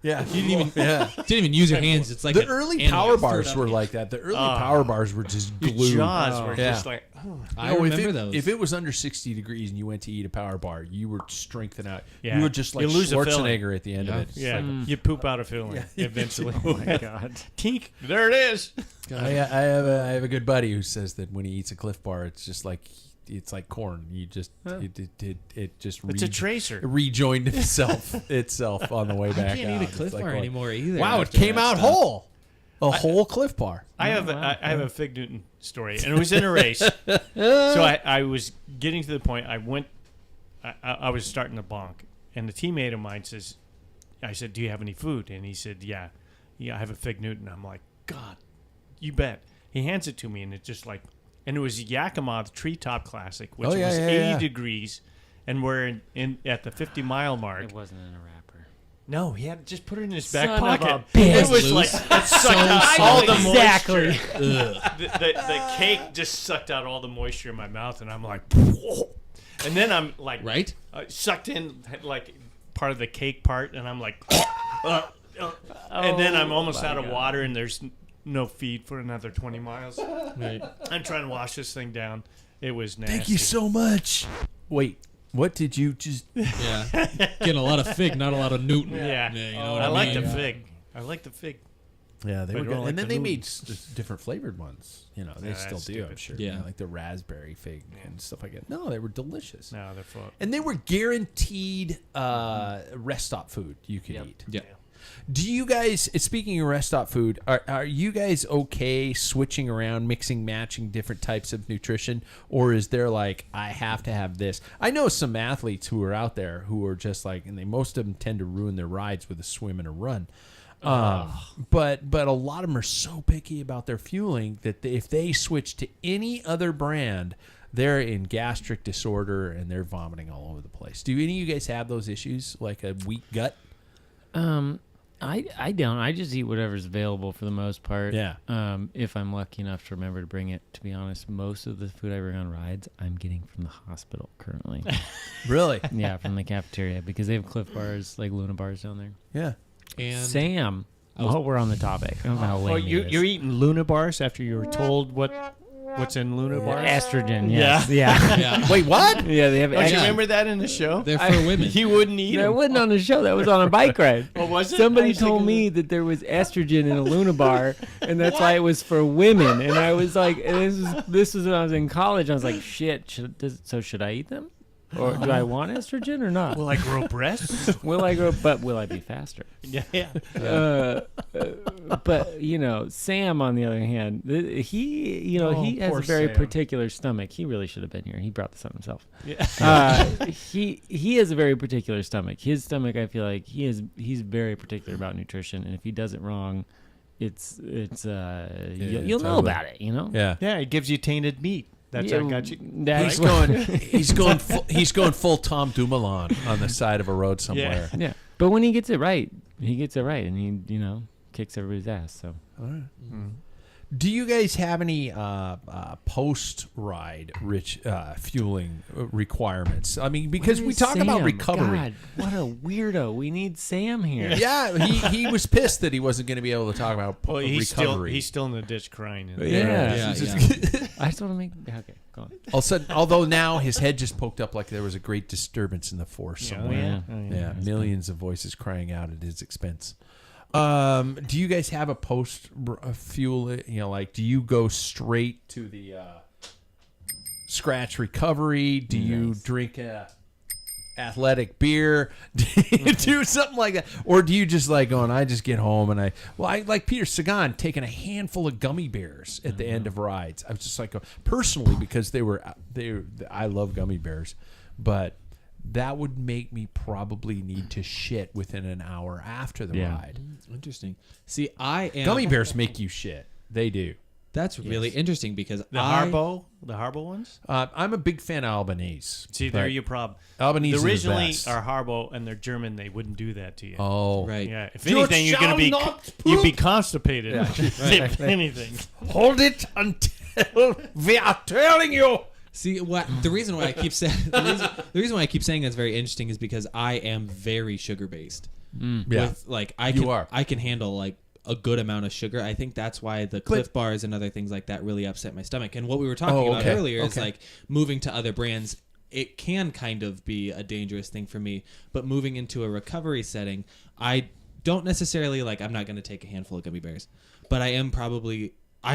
You didn't even Yeah. didn't even use your hands. It's like The an early animal. power You threw it bars up were in- like that. The early power bars were just Your glued. jaws were Yeah. just like, I No, remember if those. If it was under 60 degrees and you went to eat a power bar, you were strengthened out. Yeah. You were just like You lose a feeling. Schwarzenegger at the end of it. It's yeah, like, you poop out a feeling eventually. Oh my god. Tink, there it is. I have a good buddy who says that when he eats a Cliff Bar, it's just like corn. You just it just It's a tracer. rejoined itself on the way back. I can't out. eat a It's Cliff like Bar going, anymore either. Wow, it after came that out stuff. whole. A whole Cliff Bar. I have I have a Fig Newton story, and it was in a race. So I was getting to the point. I was starting to bonk, and a teammate of mine says, I said, do you have any food? And he said, yeah, I have a Fig Newton. I'm like, God, you bet. He hands it to me, and it's just like, and it was Yakima, the Treetop Classic, which was 80 degrees, and we're in at the 50-mile mark. It wasn't in a wrapper. No, he had to just put it in his back Son pocket. of a bitch. It was like it sucked out all the Exactly. moisture. the cake just sucked out all the moisture in my mouth, and I'm like, whoa. And then I'm like, Right? Sucked in like part of the cake part, and I'm like, and then I'm almost out of water, and there's no feed for another 20 miles. Right. I'm trying to wash this thing down. It was nasty. Thank you so much. Wait, what did you just? Yeah. Getting a lot of Fig, not a lot of Newton. Yeah, you know what I like mean? the fig. I like the fig. Yeah, they But were I good. don't like And then the they noodles. made different flavored ones. You know, they Yeah, still that's do, stupid. I'm sure. Yeah. You know, like the raspberry fig and stuff like that. No, they were delicious. No, they're full. And they were guaranteed rest stop food you could eat. Yeah. Do you guys, speaking of rest stop food, are you guys okay switching around, mixing, matching different types of nutrition? Or is there like, I have to have this? I know some athletes who are out there who are just like, and most of them tend to ruin their rides with a swim and a run. But a lot of them are so picky about their fueling that if they switch to any other brand, they're in gastric disorder and they're vomiting all over the place. Do any of you guys have those issues, like a weak gut? I don't. I just eat whatever's available for the most part. Yeah. If I'm lucky enough to remember to bring it. To be honest, most of the food I bring on rides, I'm getting from the hospital currently. Really? Yeah, from the cafeteria because they have Cliff Bars, like Luna Bars down there. Yeah. And Sam, while we're on the topic, I don't know how lame Oh, it is. you're eating Luna bars after you were told what's in Luna bars? Estrogen, yes. Yeah. yeah, Wait, what? Yeah, they have Don't you Yeah. remember that in the show? they're for women. You wouldn't eat That them. wasn't on the show. That was on a bike ride. Oh, was it? I Somebody was told thinking me that there was estrogen in a Luna bar, and that's why it was for women. And I was like, and this was when I was in college. I was like, shit. Should I eat them, or do I want estrogen or not? Will I grow breasts? Will I grow? But will I be faster? yeah. But Sam, on the other hand, he has poor a very Sam. particular stomach. He really should have been here. He brought this on himself. Yeah. He has a very particular stomach. His stomach, I feel like he's very particular about nutrition, and if he does it wrong, you'll know totally. about it. Yeah. Yeah, it gives you tainted meat. That's how I got you. That's He's going full Tom Dumoulin on the side of a road somewhere. yeah. But when he gets it right, and he kicks everybody's ass. So Do you guys have any post-ride rich fueling requirements? I mean, because we talk about Sam, recovery. God, what a weirdo! We need Sam here. Yeah, he was pissed that he wasn't going to be able to talk about Well, he's recovery. still in the ditch crying. Yeah. Yeah. I just want to make okay. Go on. All of a sudden, although now his head just poked up like there was a great disturbance in the force somewhere. Yeah, millions of voices crying out at his expense. Do you guys have a post fuel? Like, do you go straight to the scratch recovery? Do you drink a athletic beer? Do you do something like that, or do you just like going? I just get home and I like Peter Sagan taking a handful of gummy bears at the end of rides. I was just like, personally, because I love gummy bears, but that would make me probably need to shit within an hour after the ride. Interesting. See, I am Gummy bears make you shit. They do. That's really interesting because The Harbo ones? I'm a big fan of Albanese. See, but there you problem. Albanese Originally is the best. are Harbo, and they're German. They wouldn't do that to you. Oh, right. Yeah, if You anything, you're shall gonna not you'd be poop. constipated. If anything, hold it until we are telling you. See, the reason why I keep saying the reason why I keep saying that's very interesting is because I am very sugar based. Yeah, With, like are. I can handle like a good amount of sugar. I think that's why the Cliff Bars and other things like that really upset my stomach. And what we were talking about earlier is like moving to other brands. It can kind of be a dangerous thing for me, but moving into a recovery setting, I don't necessarily I'm not going to take a handful of gummy bears, but I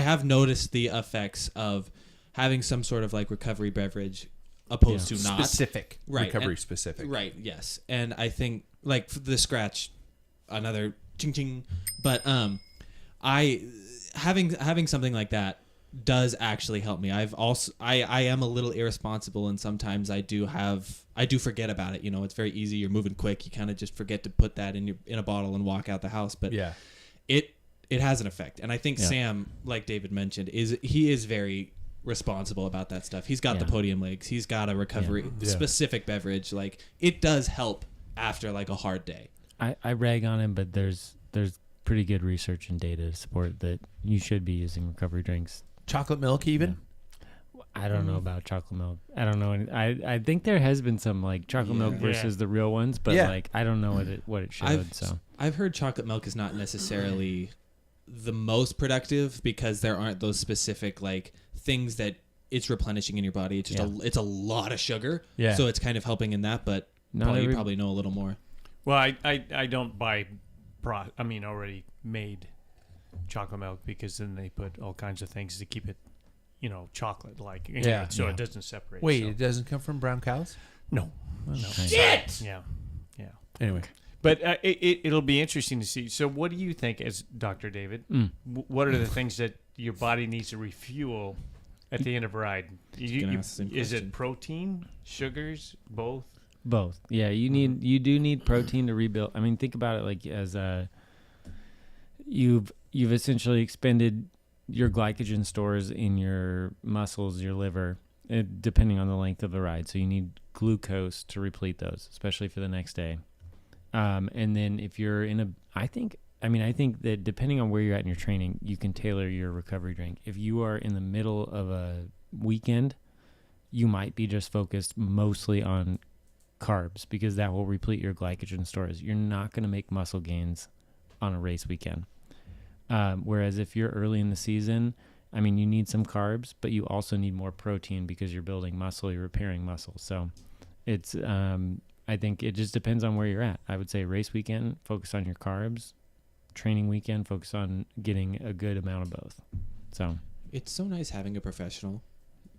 have noticed the effects of having some sort of like recovery beverage opposed to not specific recovery and, specific. Right. Yes. And I think like the scratch, another ching ching, but I having something like that does actually help me. I am a little irresponsible, and sometimes I do forget about it. You know, it's very easy. You're moving quick. You kind of just forget to put that in a bottle and walk out the house. But Yeah. It has an effect. And I think Sam, like David mentioned, he is very responsible about that stuff. He's got the podium legs. He's got a recovery specific beverage. Like, it does help after like a hard day. I rag on him, but there's pretty good research and data to support that you should be using recovery drinks. Chocolate milk even? I don't know about chocolate milk. I don't know. I think there has been some like chocolate milk versus the real ones, but like I don't know what it showed. I've heard chocolate milk is not necessarily the most productive because there aren't those specific like things that it's replenishing in your body. It's just it's a lot of sugar. Yeah. So it's kind of helping in that, but you probably know a little more. Well, I don't buy already made chocolate milk because then they put all kinds of things to keep it, chocolate like. So it doesn't separate. Wait, it doesn't come from brown cows? No. Shit! Yeah. Anyway. But it'll be interesting to see. So what do you think, as Dr. David, what are the things that your body needs to refuel at the end of a ride? Is it protein, sugars, both? Both. Yeah, you do need protein to rebuild. I mean, think about it like as you've essentially expended your glycogen stores in your muscles, your liver, depending on the length of the ride. So you need glucose to replete those, especially for the next day. And then if you're I think that depending on where you're at in your training, you can tailor your recovery drink. If you are in the middle of a weekend, you might be just focused mostly on carbs because that will replete your glycogen stores. You're not going to make muscle gains on a race weekend. Whereas if you're early in the season, you need some carbs, but you also need more protein because you're building muscle, you're repairing muscle. So it's, I think it just depends on where you're at. I would say race weekend, focus on your carbs. Training weekend, focus on getting a good amount of both. So it's so nice having a professional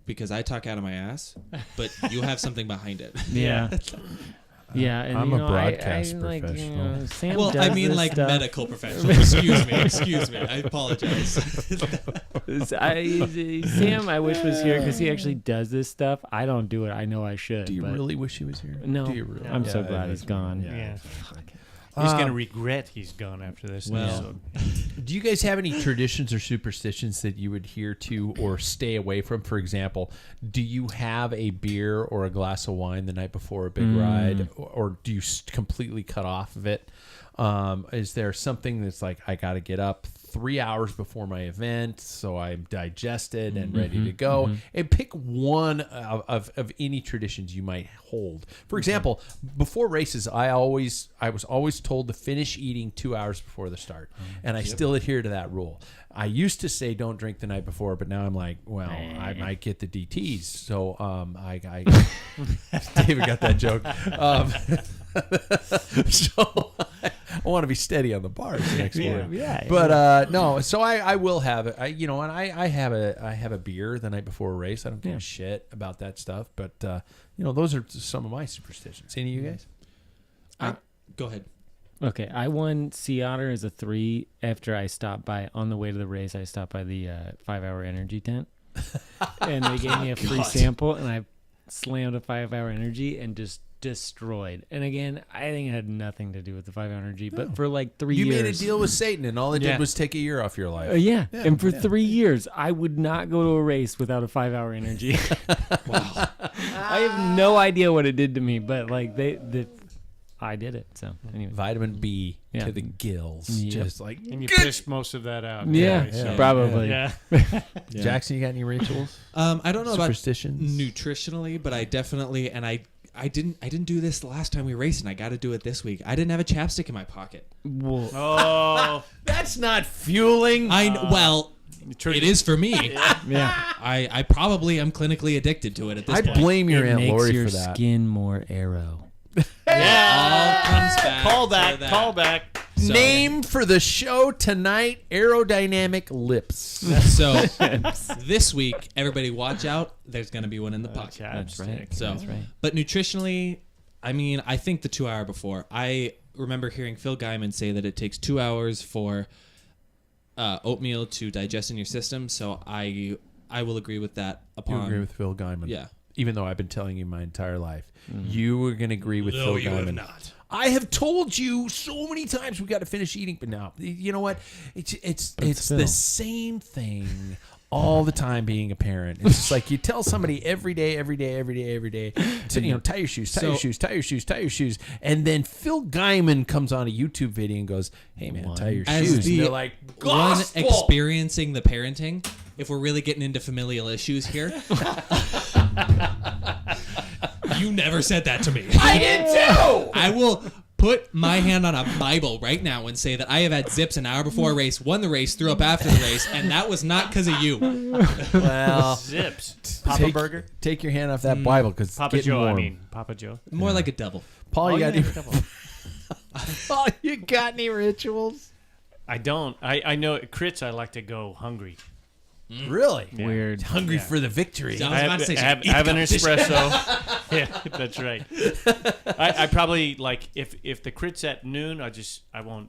because I talk out of my ass, but you have something behind it. Yeah. Yeah, and I'm a broadcast professional. Sam like stuff. Medical professional. Excuse me. I apologize. Sam, I wish was here because he actually does this stuff. I don't do it. I know I should. Do you really wish he was here? No. Do you really? I'm so glad he's gone. Yeah. He's going to regret he's gone after this episode. Do you guys have any traditions or superstitions that you adhere to or stay away from? For example, do you have a beer or a glass of wine the night before a big ride, or do you completely cut off of it? Is there something that's like, I got to get up 3 hours before my event so I'm digested and ready to go? And pick one of any traditions you might hold. For example, before races, I was always told to finish eating 2 hours before the start, and I still adhere to that rule. I used to say don't drink the night before, but now I'm like, well, I might get the DTs. So I David got that joke. So I want to be steady on the bars the next morning. But no, so I will have it. And I have a beer the night before a race. I don't give a shit about that stuff. But those are some of my superstitions. Any of you guys? Go ahead. Okay, I won Sea Otter as a 3 after I stopped by, on the way to the race, I stopped by the 5-hour energy tent. And they gave me a free sample, and I slammed a 5-hour energy and just destroyed. And again, I think it had nothing to do with the 5-hour energy, but for like 3 years. You made a deal with Satan, and all it did was take a year off your life. And for 3 years, I would not go to a race without a 5-hour energy. Wow. I have no idea what it did to me, but like I did it. So anyway. Vitamin B to the gills. Just like, and you pished most of that out. Probably. Yeah. Jackson, you got any rituals? I don't know about superstitions nutritionally, but I definitely, and I didn't do this the last time we raced, and I got to do it this week. I didn't have a chapstick in my pocket. Whoa. Oh, that's not fueling. It is for me. I probably am clinically addicted to it at this point. I blame your Aunt Lori for that. Makes your skin more arrow. All comes back. Call back. So, name for the show tonight: aerodynamic lips. So this week, everybody watch out. There's going to be one in the pocket. That's right. That's right. But nutritionally, I think the 2 hour before. I remember hearing Phil Guyman say that it takes 2 hours for oatmeal to digest in your system. So I will agree with that. You agree with Phil Guyman? Yeah. Even though I've been telling you my entire life, you were going to agree with Phil you Guyman. have not. I have told you so many times we got to finish eating, but now you know what? It's Phil. the same thing all the time. Being a parent, it's just like you tell somebody every day, to tie your shoes, tie your shoes, and then Phil Guyman comes on a YouTube video and goes, "Hey man, tie your As shoes." the And they're like, one "Gospel!" experiencing the parenting, if we're really getting into familial issues here, you never said that to me. I did too. I will put my hand on a Bible right now and say that I have had zips an hour before a race, won the race, threw up after the race, and that was not because of you. Well, Zips. Papa Burger. take your hand off that Bible because it's Papa getting Joe, warm. I mean. Papa Joe. More like a double. Paul, you got any? double. Paul, you got any rituals? I don't. I know at crits I like to go hungry. Really? Yeah. Weird. Hungry for the victory. I was about to say, have eat an competition. espresso. Yeah, that's right. I probably like if the crit's at noon, I won't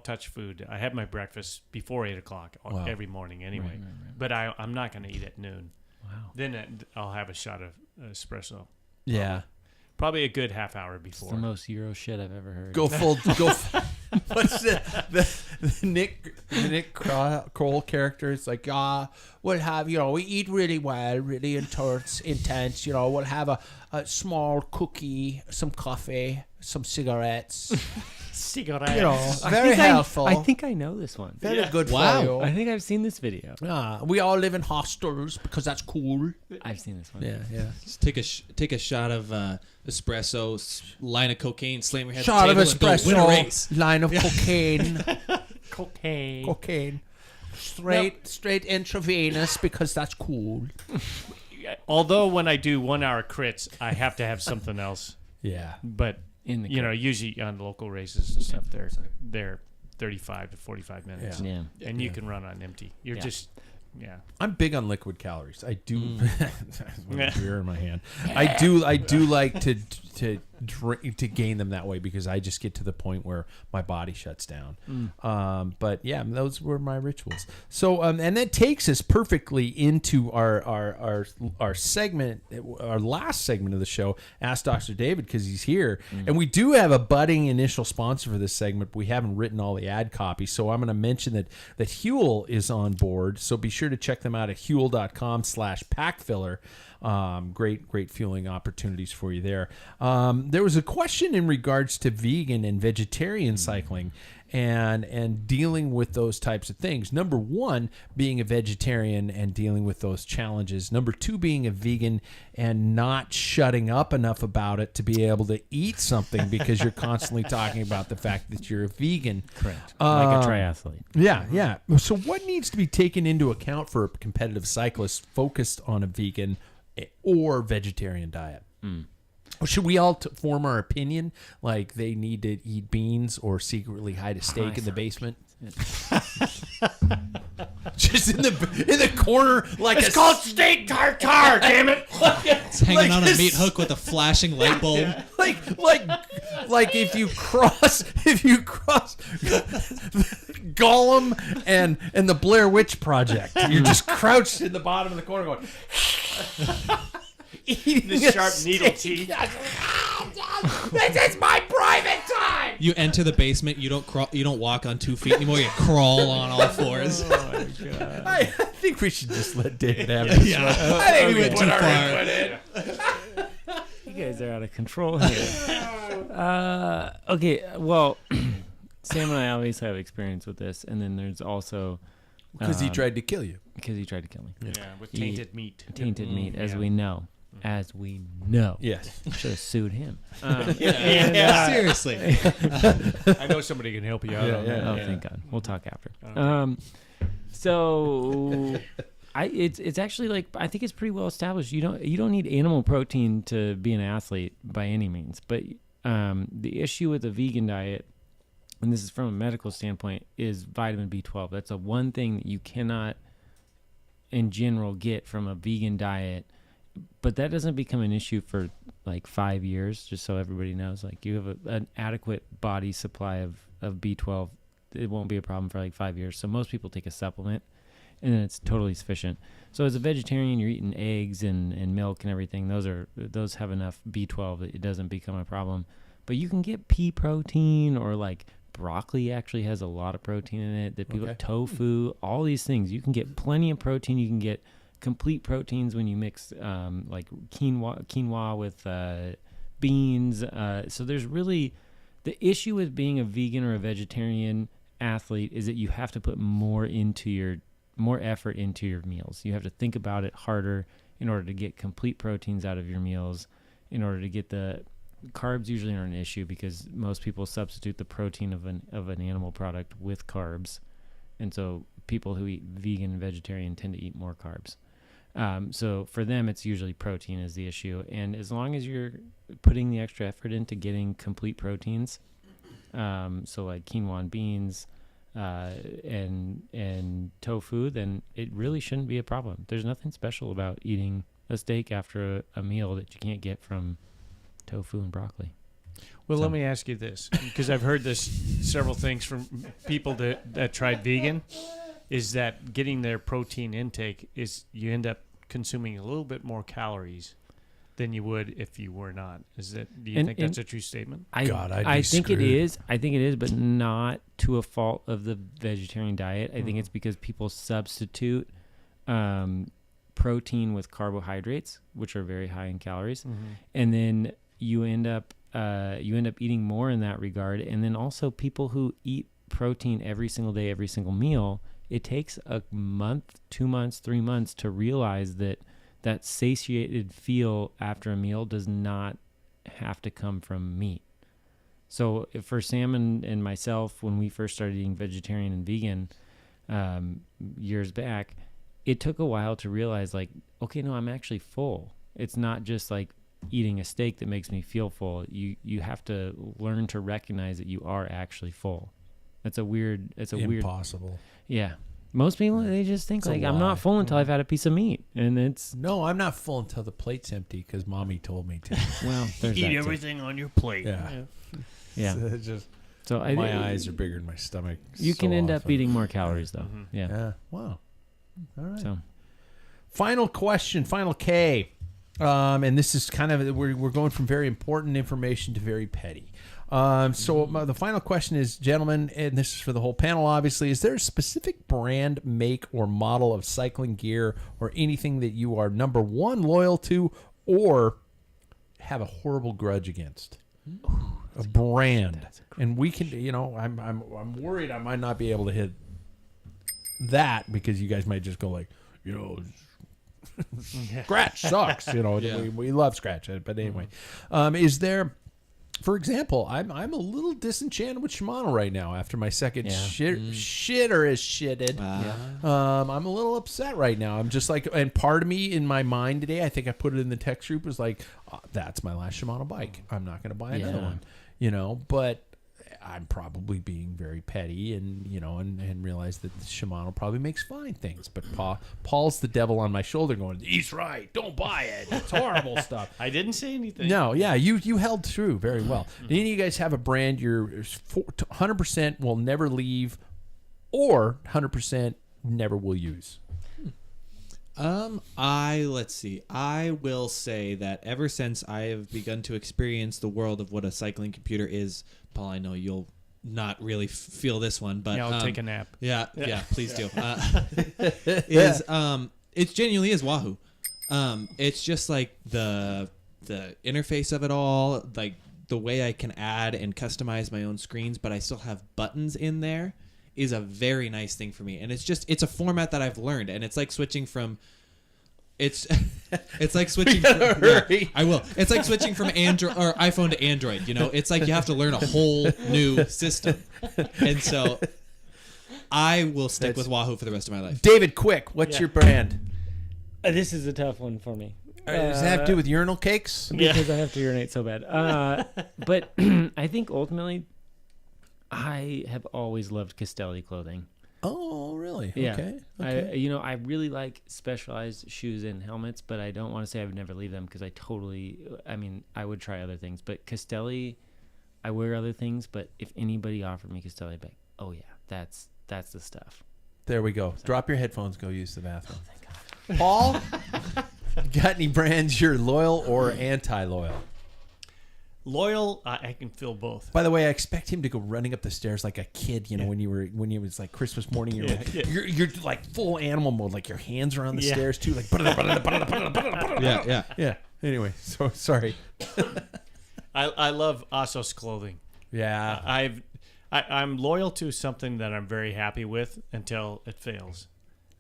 touch food. I have my breakfast before 8:00 Wow. every morning anyway. But I'm not going to eat at noon. Wow. Then I'll have a shot of espresso. Yeah. Probably a good half hour It's before. the most Euro shit I've ever heard. Go full. What's the Nick Kroll character? It's like, we'll have, we eat really well, really intense. We'll have a small cookie, some coffee, some cigarettes. Cigarettes. Very helpful. I think I know this one. Very Yeah. good Wow. for you. I think I've seen this video. We all live in hostels because that's cool. I've seen this one. Yeah. Just take a shot of espresso, line of cocaine, slam your head Shot on of the table, and go win a race. espresso, line of cocaine. Cocaine. Straight intravenous because that's cool. Although when I do 1 hour crits, I have to have something else. Yeah. But In the usually on local races and stuff, they're 35 to 45 minutes, Yeah. and you can run on empty. You're Yeah. just, yeah. I'm big on liquid calories. I do. Yeah. Beer in my hand. I do like to drink, to gain them that way because I just get to the point where my body shuts down. But yeah, those were my rituals. So and that takes us perfectly into our segment, our last segment of the show. Ask Dr. David because he's here, and we do have a budding initial sponsor for this segment. But we haven't written all the ad copy, so I'm going to mention that Huel is on board. So be sure to check them out at huel.com/packfiller. Great fueling opportunities for you there. There was a question in regards to vegan and vegetarian cycling and dealing with those types of things. Number one, being a vegetarian and dealing with those challenges. Number two, being a vegan and not shutting up enough about it to be able to eat something because you're constantly talking about the fact that you're a vegan. Correct. Like a triathlete. Yeah. So what needs to be taken into account for a competitive cyclist focused on a vegan or vegetarian diet? Should we all form our opinion like they need to eat beans or secretly hide a steak in the basement? Just in the corner, like It's called steak tartare, damn it! It's hanging on a this- meat hook with a flashing light bulb. like if you cross Gollum and the Blair Witch Project, you're just crouched in the bottom of the corner going. Eating The a sharp needle steak. teeth. This is my private time. You enter the basement. You don't crawl. You don't walk on 2 feet anymore. You crawl on all fours. I think we should just let David have this one. I think we went too far. You guys are out of control here. Okay, well, Sam and I obviously have experience with this, and then there's also Because he tried to kill you. because he tried to kill me. Yeah, with tainted meat. Tainted meat, as yeah. we know. As we know. Yes. Should have sued him. Seriously. I know somebody can help you out on that. Oh, thank God. We'll talk after. So it's actually like I think it's pretty well established. You don't need animal protein to be an athlete by any means. But the issue with the vegan diet, and this is from a medical standpoint, is vitamin B12. That's the one thing that you cannot, in general, get from a vegan diet. But that doesn't become an issue for like 5 years, just so everybody knows. Like you have an adequate body supply of B12 it won't be a problem for like 5 years. So most people take a supplement, and then it's totally sufficient. So as a vegetarian, you're eating eggs and milk and everything. Those have enough B12 that it doesn't become a problem. But you can get pea protein, or like broccoli actually has a lot of protein in it. That people tofu, all these things. You can get plenty of protein. You can get complete proteins when you mix like quinoa with beans. So there's really, the issue with being a vegan or a vegetarian athlete is that you have to put more effort into your meals. You have to think about it harder in order to get complete proteins out of your meals, in order to get the carbs usually aren't an issue because most people substitute the protein of an animal product with carbs. And so people who eat vegan and vegetarian tend to eat more carbs. So for them, it's usually protein is the issue. And as long as you're putting the extra effort into getting complete proteins, so like quinoa and beans, and tofu, then it really shouldn't be a problem. There's nothing special about eating a steak after a meal that you can't get from tofu and broccoli. Well, let me ask you this, because I've heard this several things from people that tried vegan, is that getting their protein intake is you end up consuming a little bit more calories than you would if you were not. Do you think that's a true statement? I think it is. I think it is, but not to a fault of the vegetarian diet. I think it's because people substitute protein with carbohydrates, which are very high in calories, and then you end up eating more in that regard. And then also people who eat protein every single day, every single meal, it takes a month, 2 months, 3 months to realize that satiated feel after a meal does not have to come from meat. So for Sam and myself, when we first started eating vegetarian and vegan years back, it took a while to realize, like, okay, no, I'm actually full. It's not just like eating a steak that makes me feel full. You have to learn to recognize that you are actually full. It's impossible. Yeah. Most people, they just think like, I'm not full until I've had a piece of meat. And it's... No, I'm not full until the plate's empty because mommy told me to. Well, there's eat everything on your plate. Yeah. So my eyes are bigger than my stomach. You can end up eating more calories, though. Yeah. Wow. All right. So, final question, final K. And this is kind of, we're going from very important information to very petty. The final question is, gentlemen, and this is for the whole panel, obviously, is there a specific brand, make, or model of cycling gear or anything that you are, number one, loyal to, or have a horrible grudge against? A brand. And we can, I'm worried I might not be able to hit that because you guys might just go like, Scratch sucks. We love Scratch. But anyway, is there... For example, I'm a little disenchanted with Shimano right now after my second shitter is shitted. I'm a little upset right now. I'm just like, and part of me in my mind today, I think I put it in the text group, was like, that's my last Shimano bike. I'm not going to buy another one. But I'm probably being very petty and realize that Shimano probably makes fine things. But Paul's the devil on my shoulder going, he's right. Don't buy it. It's horrible stuff. I didn't say anything. No, yeah, you held true very well. Do any of you guys have a brand you're 100% will never leave or 100% never will use? Let's see. I will say that ever since I have begun to experience the world of what a cycling computer is, Paul, I know you'll not really feel this one, but I'll take a nap. Yeah, please do. It genuinely is Wahoo. It's just like the interface of it all, like the way I can add and customize my own screens, but I still have buttons in there, is a very nice thing for me. And it's a format that I've learned, and it's like switching from it's like switching I will. It's like switching from Android or iPhone to Android, It's like you have to learn a whole new system. And so I will stick with Wahoo for the rest of my life. David, quick, what's your brand? This is a tough one for me. Does that have to do with urinal cakes? Because I have to urinate so bad. But I think ultimately I have always loved Castelli clothing. Oh, really? Yeah. Okay. I really like specialized shoes and helmets, but I don't want to say I would never leave them because I would try other things. But Castelli, I wear other things, but if anybody offered me Castelli, I'd be like, oh yeah, that's the stuff. There we go. Drop your headphones. Go use the bathroom. Thank God. Paul, got any brands you're loyal or anti-loyal? Loyal, I can feel both. By the way, I expect him to go running up the stairs like a kid. You know, when you was like Christmas morning, you're like full animal mode. Like your hands are on the stairs too. Like Yeah. Anyway, so sorry. I love ASOS clothing. Yeah. I'm loyal to something that I'm very happy with until it fails,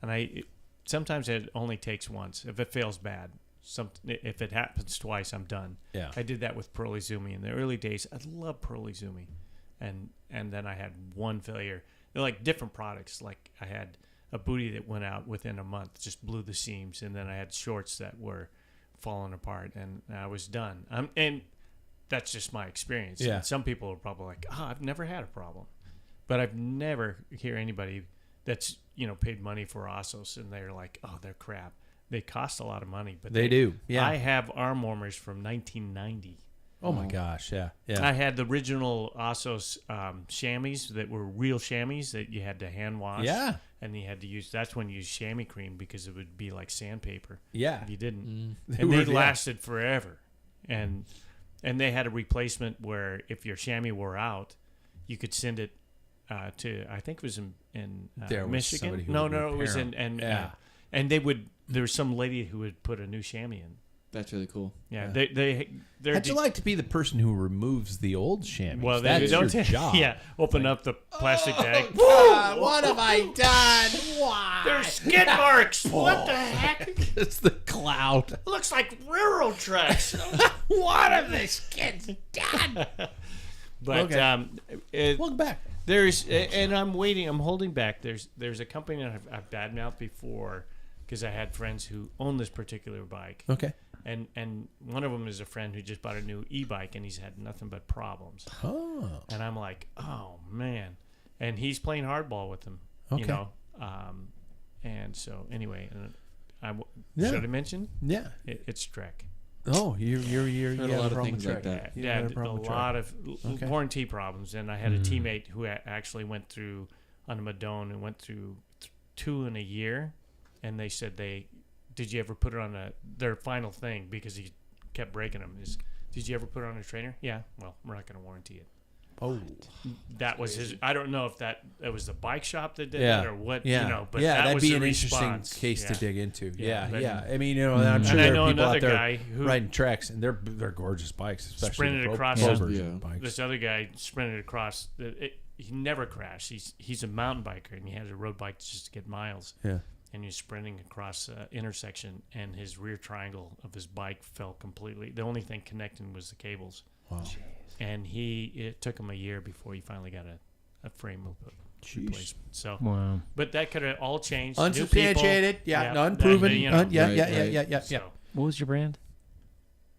and sometimes it only takes once. If it fails bad, if it happens twice, I'm done. Yeah. I did that with Pearl Izumi in the early days. I loved Pearl Izumi, and then I had one failure. They're like different products. Like I had a booty that went out within a month, just blew the seams, and then I had shorts that were falling apart, and I was done. And that's just my experience. Yeah. And some people are probably like, I've never had a problem, but I've never hear anybody that's paid money for ASOS and they're like, oh, they're crap. They cost a lot of money, but they do. Yeah. I have arm warmers from 1990. Oh my gosh. Yeah. Yeah. I had the original ASOS chamois that were real chamois that you had to hand wash. Yeah. And you had to use. That's when you use chamois cream because it would be like sandpaper. Yeah. If you didn't, They and were- they yeah. lasted forever. And they had a replacement where if your chamois wore out, you could send it to. I think it was in There was Michigan. somebody who No, would it was repair 'em. in Yeah. and they would. There was some lady who would put a new chamois in. That's really cool. Yeah, Yeah. they're How'd you like to be the person who removes the old chamois? well, they That's don't your job. Yeah, open up the plastic bag. What have I done? Why? There's skid marks. What the heck? It's the cloud. Looks like railroad tracks. What have these kids done? But Okay. Welcome back. there's and I'm waiting. I'm holding back. There's a company that I've badmouthed before because I had friends who own this particular bike. Okay. And one of them is a friend who just bought a new e-bike and he's had nothing but problems. Oh. And I'm like, oh man. And he's playing hardball with them. Okay. And so anyway, Yeah. should I mention? Yeah. It's Trek. Oh, you Heard have a lot of problem things with like Trek. that. You Yeah, had a a problem with lot Trek. of Okay. warranty problems. And I had a teammate who actually went through on a Madone and went through 2 in a year. And they said did you ever put it on their final thing because he kept breaking them is, did you ever put it on a trainer? Yeah. Well, we're not going to warranty it. Oh. That was his. I don't know if that was the bike shop that did Yeah. that or what. Yeah. But yeah, that that'd was be the an response. interesting case to Yeah. dig into. Yeah, Yeah. but- I mean, I'm sure And I there know are people another out there guy who riding Treks, and they're gorgeous bikes, especially Sprinted the across pro the- version Yeah. bikes. This other guy sprinted across. He never crashed. He's a mountain biker and he has a road bike just to get miles. Yeah. And he's sprinting across an intersection, and his rear triangle of his bike fell completely. The only thing connecting was the cables. Wow. And it took him a year before he finally got a frame replacement. So, Wow. but that could have all changed. New people. Unsubstantiated, Yeah, unproven. that, you know. Yeah. Right. So, What was your brand?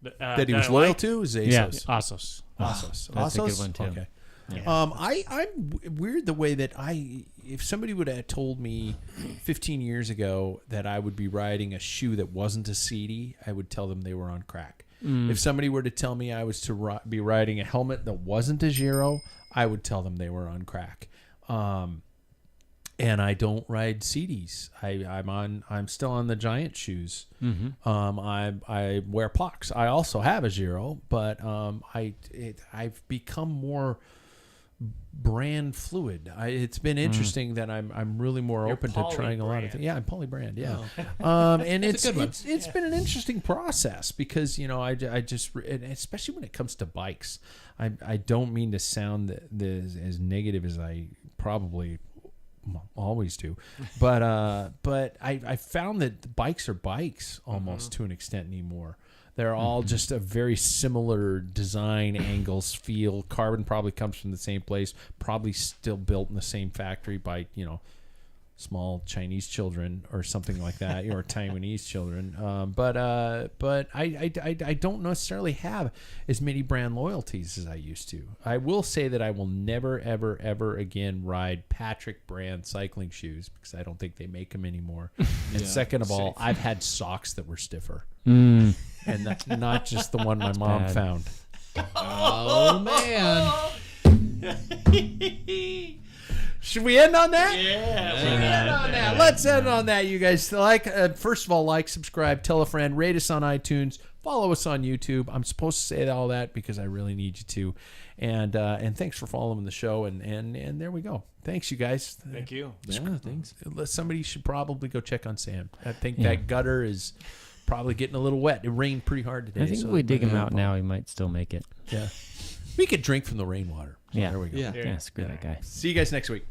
That he was I loyal like- to is Yeah, ASOS. ASOS. ASOS. That's a good ASOS? one, too. Okay. Yeah. I'm weird the way that if somebody would have told me 15 years ago that I would be riding a shoe that wasn't a CD, I would tell them they were on crack. If somebody were to tell me I was to be riding a helmet that wasn't a Giro, I would tell them they were on crack. And I don't ride CDs. I'm still on the Giant shoes. I wear Pocs. I also have a Giro, but I've become more brand fluid. It's been interesting that I'm really more You're open to trying a lot of poly-brand. things. Yeah, I'm poly-brand. Yeah, Oh. and It's a good one. it's been an interesting process because I just, and especially when it comes to bikes, I don't mean to sound as negative as I probably always do, but I found that bikes are bikes almost to an extent anymore. They're all just a very similar design, angles, feel. Carbon probably comes from the same place, probably still built in the same factory by small Chinese children or something like that, or Taiwanese children. But I don't necessarily have as many brand loyalties as I used to. I will say that I will never, ever, ever again ride Patrick brand cycling shoes because I don't think they make them anymore. And second of all, I've had socks that were stiffer. And that's not just the one my mom bad. found. Oh man. Should we end on that? Yeah. Let's end on that, you guys. First of all, subscribe, tell a friend, rate us on iTunes, follow us on YouTube. I'm supposed to say all that because I really need you to. And thanks for following the show. And there we go. Thanks, you guys. Thank you. Yeah, thanks. Somebody should probably go check on Sam. I think that gutter is probably getting a little wet. It rained pretty hard today. I think if we dig him out now, he might still make it. Yeah. We could drink from the rainwater. So Yeah. There we go. Yeah. Yeah, screw that guy. See you guys next week.